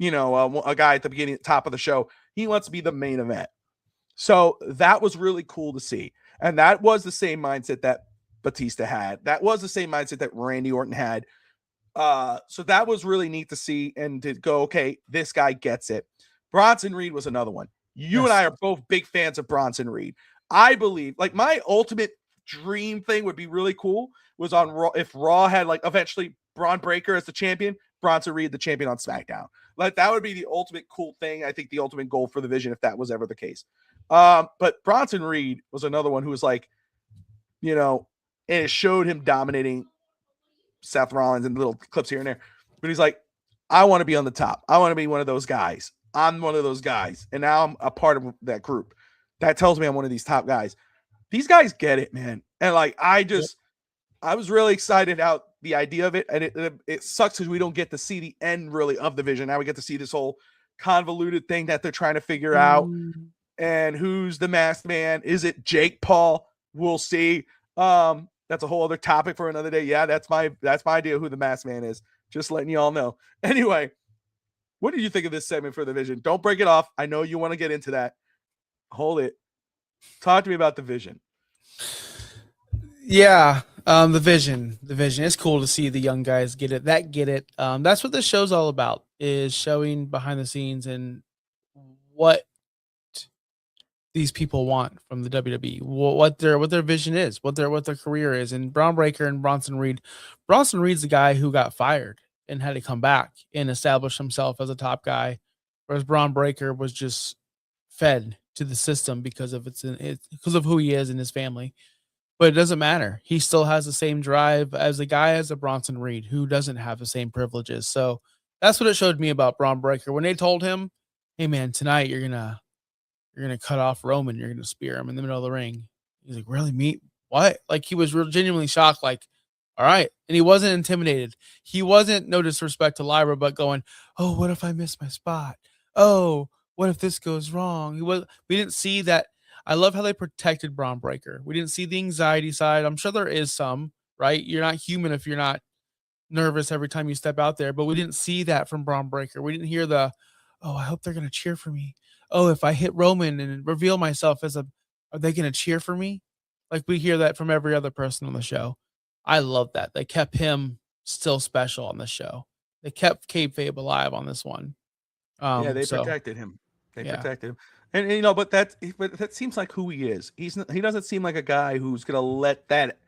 guy at the beginning, top of the show. He wants to be the main event. So that was really cool to see. And that was the same mindset that Batista had. That was the same mindset that Randy Orton had. So that was really neat to see and to go, okay, this guy gets it. Bronson Reed was another one. You and I are both big fans of Bronson Reed. I believe, like, my ultimate dream thing would be really cool was on Raw, if Raw had like eventually Braun Breaker as the champion, Bronson Reed the champion on SmackDown. Like, that would be the ultimate cool thing. I think the ultimate goal for the vision if that was ever the case. But Bronson Reed was another one who was like, and it showed him dominating Seth Rollins in little clips here and there. But he's like, I want to be on the top. I want to be one of those guys. I'm one of those guys. And now I'm a part of that group. That tells me I'm one of these top guys. These guys get it, man. And like, I was really excited about the idea of it. And it sucks because we don't get to see the end really of the vision. Now we get to see this whole convoluted thing that they're trying to figure out. And who's the masked man? Is it Jake Paul? We'll see. That's a whole other topic for another day. Yeah, that's my idea who the masked man is. Just letting you all know. Anyway, what did you think of this segment for the vision? Don't break it off. I know you want to get into that. Hold it. Talk to me about the vision. Yeah, the vision. It's cool to see the young guys get it. That's what this show's all about, is showing behind the scenes and what these people want from the WWE, what their vision is, what their career is. And Braun Breaker and Bronson Reed. Bronson Reed's the guy who got fired and had to come back and establish himself as a top guy, whereas Braun Breaker was just fed to the system because of because of who he is and his family. But it doesn't matter. He still has the same drive as a guy as a Bronson Reed, who doesn't have the same privileges. So that's what it showed me about Braun Breaker. When they told him, hey man, tonight you're gonna cut off Roman, you're gonna spear him in the middle of the ring. He's like, really, me? What? Like, he was genuinely shocked, like, all right. And he wasn't intimidated. He wasn't, no disrespect to Lyra, but going, oh, what if I miss my spot? Oh, what if this goes wrong? We didn't see that. I love how they protected Braun Breaker. We didn't see the anxiety side. I'm sure there is some, right? You're not human if you're not nervous every time you step out there, but we didn't see that from Braun Breaker. We didn't hear the, oh, I hope they're going to cheer for me. Oh, if I hit Roman and reveal myself are they going to cheer for me? Like, we hear that from every other person on the show. I love that. They kept him still special on the show. They kept kayfabe alive on this one. They protected him. They protected him. And but that seems like who he is. He doesn't seem like a guy who's gonna let that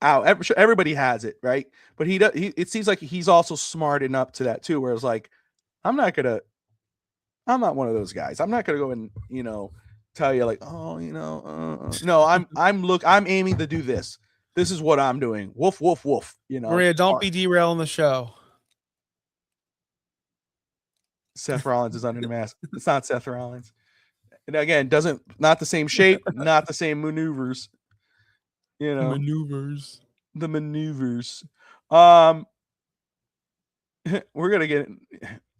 out. Everybody has it, right? But it seems like he's also smart enough to that too. Whereas, like, I'm not one of those guys. I'm not gonna go and tell you like, oh, no, I'm aiming to do this. This is what I'm doing. Woof, woof, woof. Maria, don't be derailing the show. Seth Rollins is under the mask. It's not Seth Rollins. And again, not the same shape, not the same maneuvers. Maneuvers. The maneuvers. We're gonna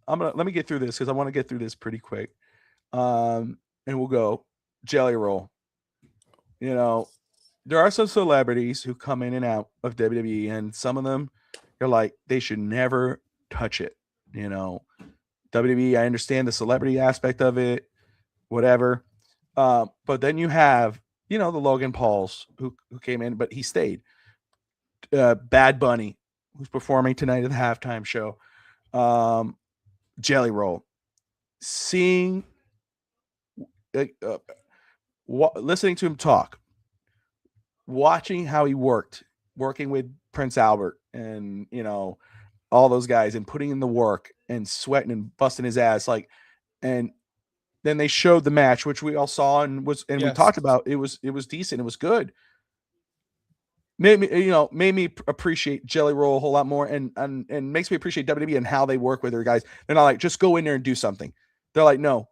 let me get through this because I want to get through this pretty quick. And we'll go Jelly Roll. There are some celebrities who come in and out of WWE, and some of them, you're like, they should never touch it. WWE, I understand the celebrity aspect of it, whatever. But then you have, the Logan Pauls who came in, but he stayed. Bad Bunny, who's performing tonight at the halftime show. Jelly Roll. Seeing, listening to him talk, watching how he working with Prince Albert and, all those guys and putting in the work and sweating and busting his ass. And then they showed the match, which we all saw and we talked about. It was decent. It was good. Made me appreciate Jelly Roll a whole lot more and makes me appreciate WWE and how they work with their guys. They're not like, just go in there and do something. They're like, no,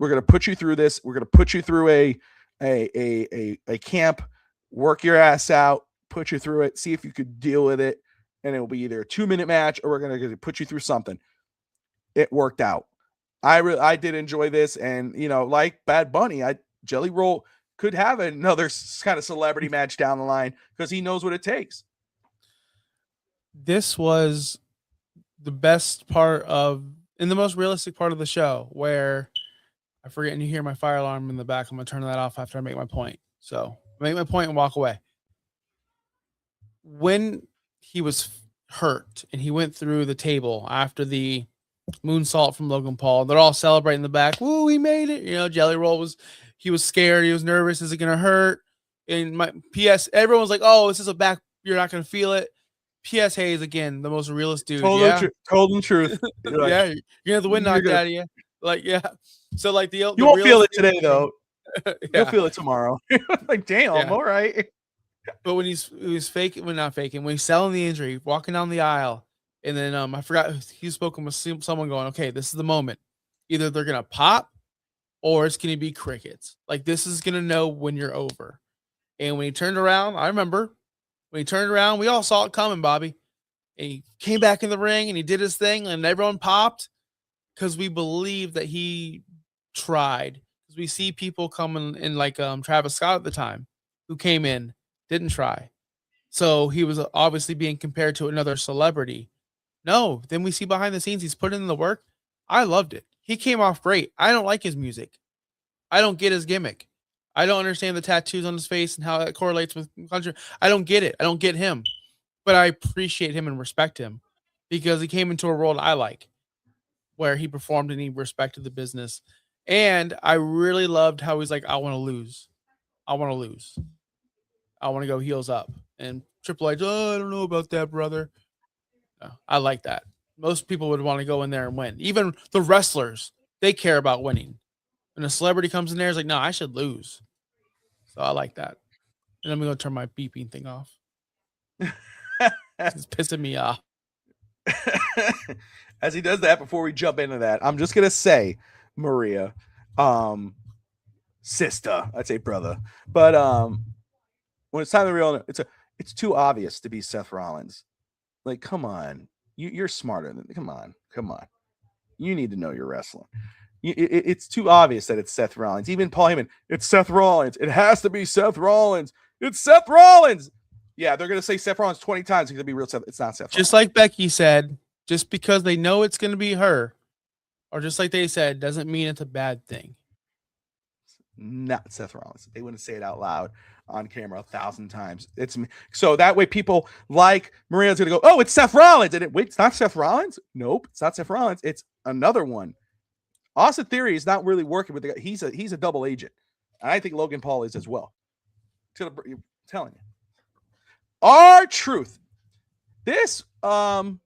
we're going to put you through this. We're going to put you through a camp, work your ass out, put you through it, see if you could deal with it. And it will be either a 2-minute match or we're going to put you through something. It worked out. I did enjoy this. And, like Bad Bunny, Jelly Roll could have another kind of celebrity match down the line because he knows what it takes. This was the best part and the most realistic part of the show, where I forget and you hear my fire alarm in the back. I'm going to turn that off after I make my point. So make my point and walk away. When he was hurt and he went through the table after the moonsault from Logan Paul, they're all celebrating in the back. Woo, he made it. Jelly Roll he was scared. He was nervous. Is it going to hurt? And my PS, everyone's like, oh, this is a back. You're not going to feel it. PS Hayes, again, the most realist dude. Told the truth. Like, yeah, you're going to have the wind knocked out of you. Yeah. So you won't feel it today, though. Yeah. You'll feel it tomorrow. Like, damn, yeah. All right. But when he's faking, when he's selling the injury, walking down the aisle, and then I forgot he's spoken with someone going, okay, this is the moment. Either they're gonna pop, or it's gonna be crickets. Like, this is gonna know when you're over. And when he turned around, I remember when he turned around, we all saw it coming, Bobby. And he came back in the ring and he did his thing, and everyone popped because we believe that he tried. Because we see people coming in like Travis Scott at the time, who came in. Didn't try. So he was obviously being compared to another celebrity. No, then we see behind the scenes, he's putting in the work. I loved it. He came off great. I don't like his music. I don't get his gimmick. I don't understand the tattoos on his face and how that correlates with country. I don't get it. I don't get him. But I appreciate him and respect him because he came into a world I like, where he performed and he respected the business. And I really loved how he's like, I want to lose. I want to lose. I want to go heels up. And Triple H, I don't know about that, brother. No, I like that. Most people would want to go in there and win. Even the wrestlers, they care about winning. When a celebrity comes in there, it's like, no, I should lose. So I like that. And I'm going to turn my beeping thing off. It's pissing me off. As he does that, before we jump into that, I'm just going to say, Maria, sister, I'd say brother, but when it's time to real, it's too obvious to be Seth Rollins. Like, come on, you're smarter than. Come on. You need to know your wrestling. It's too obvious that it's Seth Rollins. Even Paul Heyman, it's Seth Rollins. It has to be Seth Rollins. It's Seth Rollins. Yeah, they're gonna say Seth Rollins 20 times. It's gonna be real Seth. It's not Seth. Just like Becky said, just because they know it's gonna be her, or just like they said, doesn't mean it's a bad thing. Not Seth Rollins. They wouldn't say it out loud on camera 1,000 times. It's me. So that way people like Maria's going to go, oh, it's Seth Rollins. And wait, it's not Seth Rollins? Nope, it's not Seth Rollins. It's another one. Austin Theory is not really working with the guy. He's a double agent. And I think Logan Paul is as well. I'm telling you. R-Truth. This, John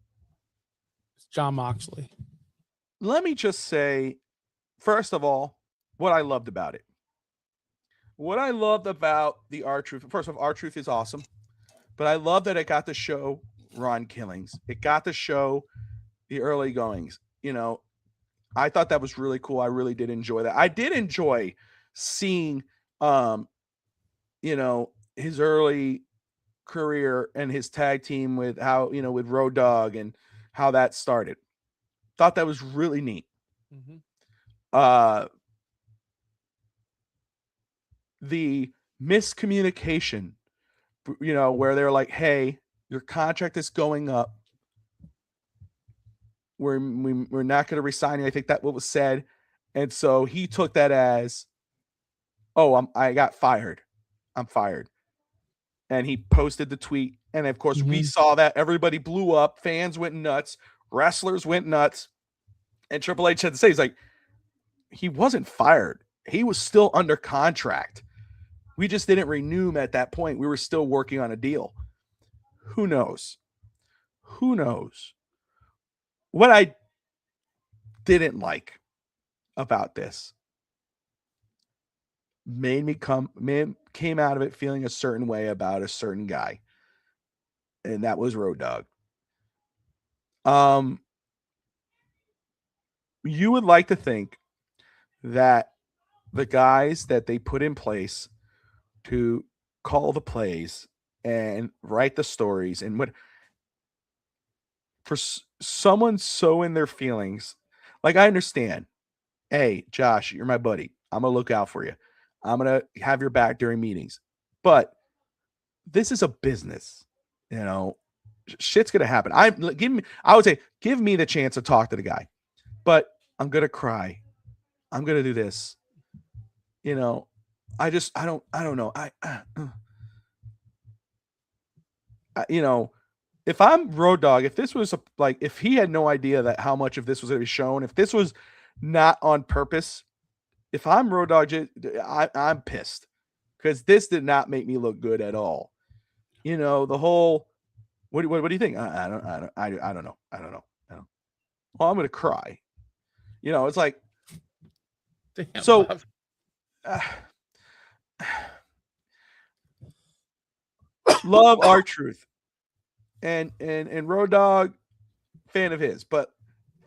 Moxley. Let me just say, first of all, what I loved about it. What I loved about the R-Truth, first of all, R-Truth is awesome, but I love that it got to show Ron Killings. It got to show the early goings. I thought that was really cool. I really did enjoy that. I did enjoy seeing, his early career and his tag team with how, with Road Dogg and how that started. Thought that was really neat. Mm-hmm. The miscommunication, where they're like, hey, your contract is going up. we're not going to resign you. I think that what was said. And so he took that as, oh, I got fired. I'm fired. And he posted the tweet. And of course, we saw that everybody blew up. Fans went nuts. Wrestlers went nuts. And Triple H had to say, he's like, he wasn't fired. He was still under contract. We just didn't renew him at that point. We were still working on a deal. Who knows? Who knows? What I didn't like about this came out of it feeling a certain way about a certain guy. And that was Road Dogg. You would like to think that the guys that they put in place to call the plays and write the stories and what for someone so in their feelings, like I understand, hey, Josh, you're my buddy. I'm going to look out for you. I'm going to have your back during meetings. But this is a business, you know, shit's going to happen. I would say, give me the chance to talk to the guy, but I'm going to cry. I'm going to do this. You know, I don't know. You know, if I'm Road Dogg, if this was if he had no idea that how much of this was going to be shown, if this was not on purpose, if I'm Road Dogg, I'm pissed because this did not make me look good at all. You know, the whole, what do you think? I don't know. Well, I'm going to cry. You know, it's like, Damn, so, love R-Truth and Road Dogg, fan of his, but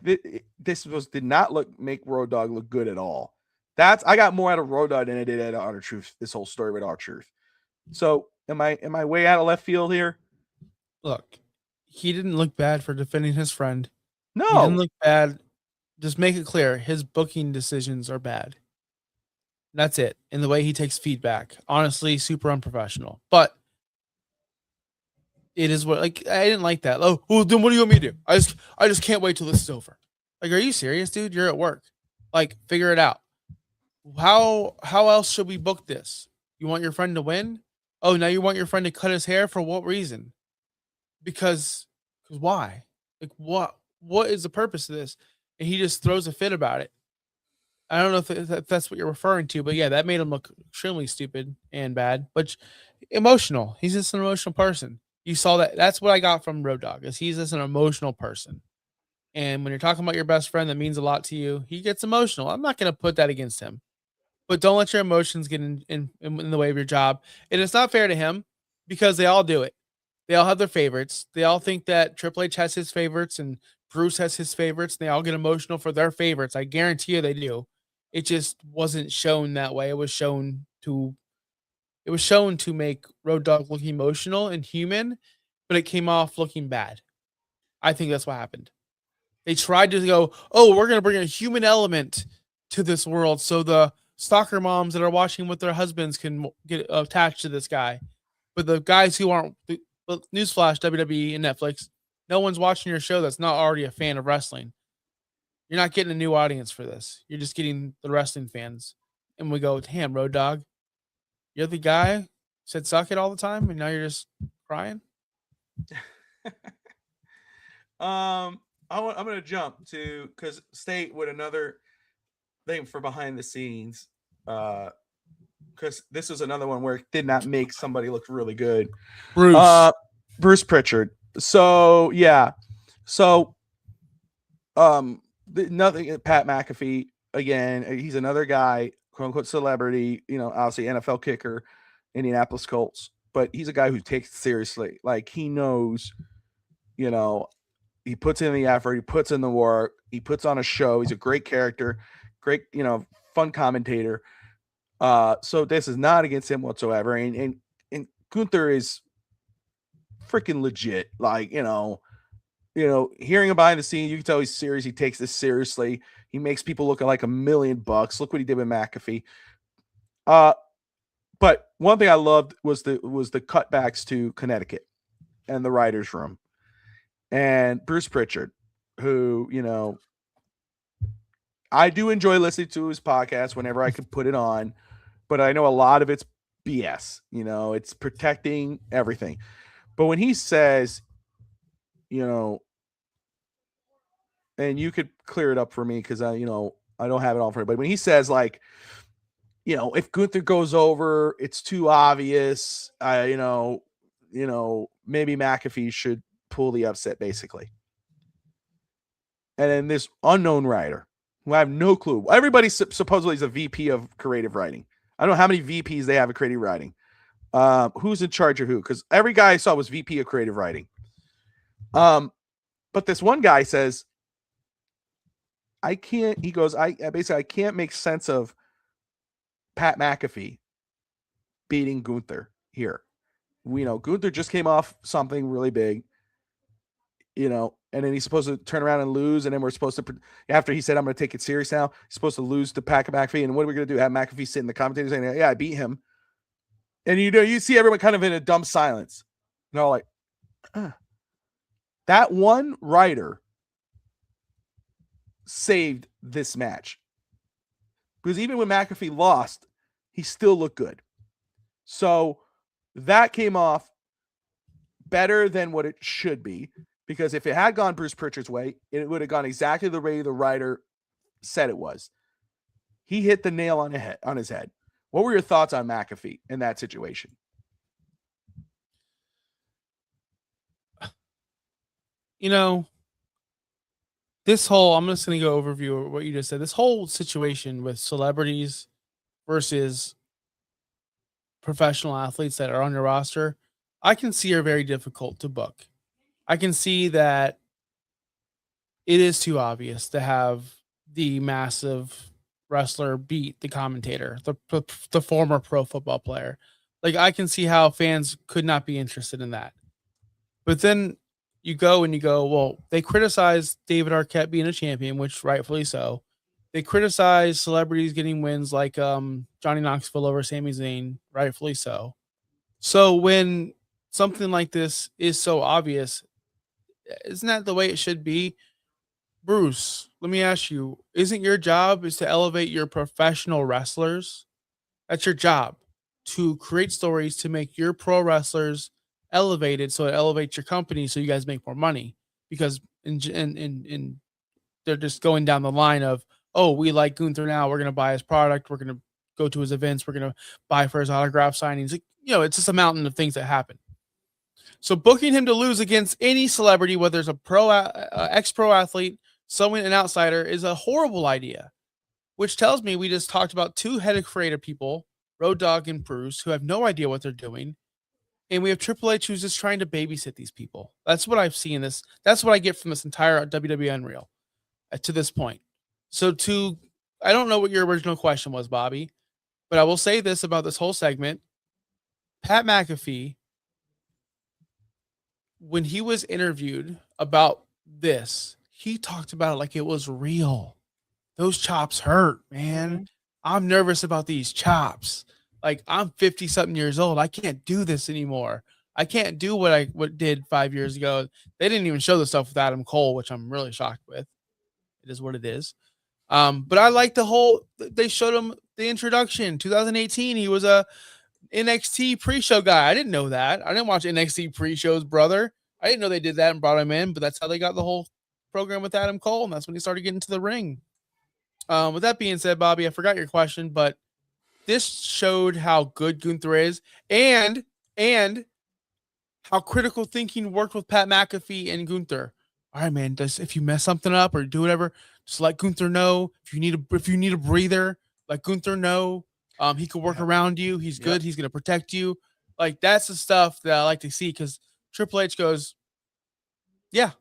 this did not make Road Dogg look good at all. I got more out of Road Dogg than I did out of R-Truth. This whole story with R-Truth. So am I way out of left field here? Look, he didn't look bad for defending his friend. No, he didn't look bad. Just make it clear, his booking decisions are bad. That's it. And the way he takes feedback, honestly, super unprofessional. But it is what, like, I didn't like that. Oh, well, then what do you want me to do? I just can't wait till this is over. Like, are you serious, dude? You're at work. Like, figure it out. How else should we book this? You want your friend to win? Oh, now you want your friend to cut his hair for what reason? Because why? Like, what is the purpose of this? And he just throws a fit about it. I don't know if that's what you're referring to, but yeah, that made him look extremely stupid and bad, but emotional. He's just an emotional person. You saw that. That's what I got from Road Dogg, is he's just an emotional person. And when you're talking about your best friend that means a lot to you, he gets emotional. I'm not going to put that against him, but don't let your emotions get in the way of your job. And it's not fair to him because they all do it. They all have their favorites. They all think that Triple H has his favorites and Bruce has his favorites. And they all get emotional for their favorites. I guarantee you they do. It just wasn't shown that way. It was shown to make Road Dogg look emotional and human, but it came off looking bad. I think that's what happened. They tried to go, oh, we're going to bring a human element to this world so the soccer moms that are watching with their husbands can get attached to this guy. But the guys who aren't, newsflash, WWE and Netflix, no one's watching your show that's not already a fan of wrestling. You're not getting a new audience for this. You're just getting the wrestling fans. And we go, damn, Road Dogg, you're the guy who said suck it all the time, and now you're just crying? I'm going to jump to, because State with another thing for behind the scenes, because this was another one where it did not make somebody look really good. Bruce Pritchard. So, yeah. So, nothing. Pat McAfee, again, he's another guy, quote unquote celebrity, you know, obviously NFL kicker, Indianapolis Colts, but he's a guy who takes it seriously. Like, he knows, you know, he puts in the effort, he puts in the work, he puts on a show. He's a great character, great, you know, fun commentator. So this is not against him whatsoever. And Gunther is freaking legit. Like, you know, hearing him behind the scenes, you can tell he's serious. He takes this seriously. He makes people look like $1 million. Look what he did with McAfee. But one thing I loved was the cutbacks to Connecticut and the writers' room and Bruce Pritchard, who, I do enjoy listening to his podcast whenever I can put it on, but I know a lot of it's BS. It's protecting everything. But when he says, and you could clear it up for me because I don't have it all for everybody. When he says like, if Gunther goes over, it's too obvious. Maybe McAfee should pull the upset, basically. And then this unknown writer who I have no clue. Everybody supposedly is a VP of creative writing. I don't know how many VPs they have of creative writing. Who's in charge of who? Because every guy I saw was VP of creative writing. But this one guy says, I can't make sense of Pat McAfee beating Gunther here. Gunther just came off something really big, and then he's supposed to turn around and lose. And then we're supposed to, after he said, I'm going to take it serious now, he's supposed to lose to Pat McAfee. And what are we going to do? Have McAfee sit in the commentator saying, yeah, I beat him. And, you see everyone kind of in a dumb silence. And all like, that one writer saved this match. Because even when McAfee lost, he still looked good. So that came off better than what it should be. Because if it had gone Bruce Pritchard's way, it would have gone exactly the way the writer said it was. He hit the nail on his head. What were your thoughts on McAfee in that situation? This whole, I'm just going to go overview what you just said. This whole situation with celebrities versus professional athletes that are on your roster, I can see are very difficult to book. I can see that it is too obvious to have the massive wrestler beat the commentator, the former pro football player. Like, I can see how fans could not be interested in that. But then you go, well, they criticize David Arquette being a champion, which rightfully so. They criticize celebrities getting wins like Johnny Knoxville over Sami Zayn, rightfully so. So when something like this is so obvious, isn't that the way it should be? Bruce, let me ask you, isn't your job is to elevate your professional wrestlers? That's your job, to create stories to make your pro wrestlers elevated, so it elevates your company so you guys make more money. Because in they're just going down the line of, oh, we like Gunther now, we're going to buy his product, we're going to go to his events, we're going to buy for his autograph signings. It's just a mountain of things that happen. So booking him to lose against any celebrity, whether it's a ex-pro athlete, someone, an outsider, is a horrible idea, which tells me we just talked about two headache creator people, Road Dogg and Bruce, who have no idea what they're doing. And we have Triple H who's just trying to babysit these people. That's what I've seen this. That's what I get from this entire WWE Unreal to this point. So I don't know what your original question was, Bobby, but I will say this about this whole segment. Pat McAfee, when he was interviewed about this, he talked about it like it was real. Those chops hurt, man. Mm-hmm. I'm nervous about these chops. Like, I'm 50 something years old. I can't do this anymore. I can't do what I did 5 years ago. They didn't even show the stuff with Adam Cole, which I'm really shocked with. It is what it is. But I like they showed him the introduction. 2018, he was a NXT pre-show guy. I didn't know that. I didn't watch NXT pre-shows, brother. I didn't know they did that and brought him in, but that's how they got the whole program with Adam Cole, and that's when he started getting to the ring. With that being said, Bobby, I forgot your question, but this showed how good Gunther is and how critical thinking worked with Pat McAfee and Gunther. All right, man, if you mess something up or do whatever, just let Gunther know. If you need a breather, let Gunther know. He could work around you. He's good. He's going to protect you. Like, that's the stuff that I like to see, because Triple H goes, yeah,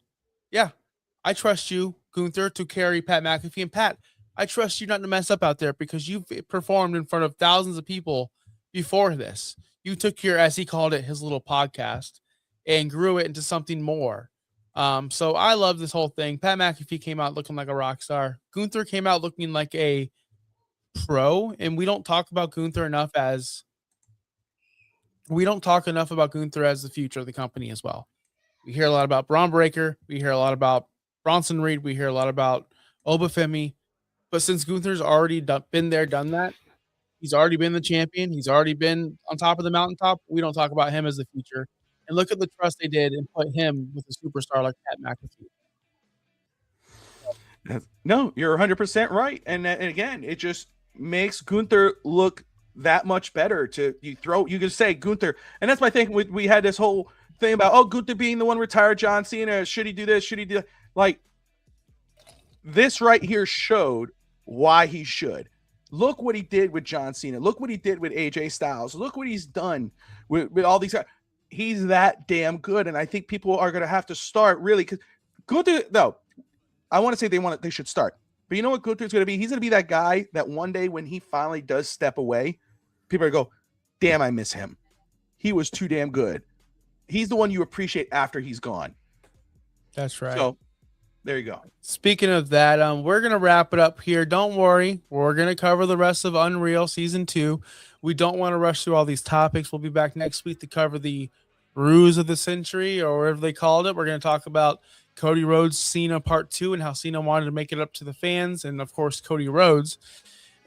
I trust you, Gunther, to carry Pat McAfee. And Pat, I trust you not to mess up out there, because you've performed in front of thousands of people before this. You took as he called it, his little podcast, and grew it into something more. So I love this whole thing. Pat McAfee came out looking like a rock star. Gunther came out looking like a pro, and we don't talk about Gunther enough as the future of the company as well. We hear a lot about Braun Breaker. We hear a lot about Bronson Reed, we hear a lot about Obafemi, but since Gunther's already been there, done that, he's already been the champion. He's already been on top of the mountaintop. We don't talk about him as the future. And look at the trust they did and put him with a superstar like Pat McAfee. No, you're 100% right. And again, it just makes Gunther look that much better. You can say Gunther, and that's my thing. We had this whole thing about Gunther being the one retired John Cena. Should he do this? Should he do that? Like, this right here showed why he should. Look what he did with John Cena. Look what he did with AJ Styles. Look what he's done with all these guys. He's that damn good, and I think people are going to have to start really, because Gunther, though, I want to say they should start. But you know what Gunther's going to be? He's going to be that guy that one day when he finally does step away, people are going to go, damn, I miss him. He was too damn good. He's the one you appreciate after he's gone. That's right. So there you go. Speaking of that, we're going to wrap it up here. Don't worry. We're going to cover the rest of Unreal Season 2. We don't want to rush through all these topics. We'll be back next week to cover the Ruse of the Century, or whatever they called it. We're going to talk about Cody Rhodes, Cena Part 2, and how Cena wanted to make it up to the fans, and of course, Cody Rhodes.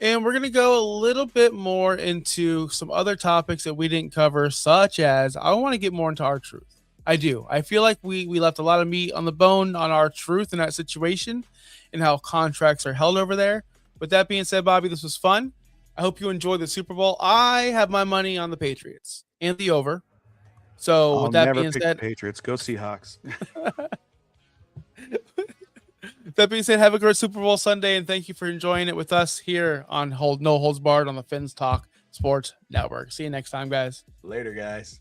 And we're going to go a little bit more into some other topics that we didn't cover, such as I want to get more into R-Truth. I do. I feel like we left a lot of meat on the bone on R-Truth in that situation and how contracts are held over there. With that being said, Bobby, this was fun. I hope you enjoyed the Super Bowl. I have my money on the Patriots and the over. So with that being said, Patriots, go Seahawks. That being said, have a great Super Bowl Sunday, and thank you for enjoying it with us here on No Holds Barred on the Fins Talk Sports Network. See you next time, guys. Later, guys.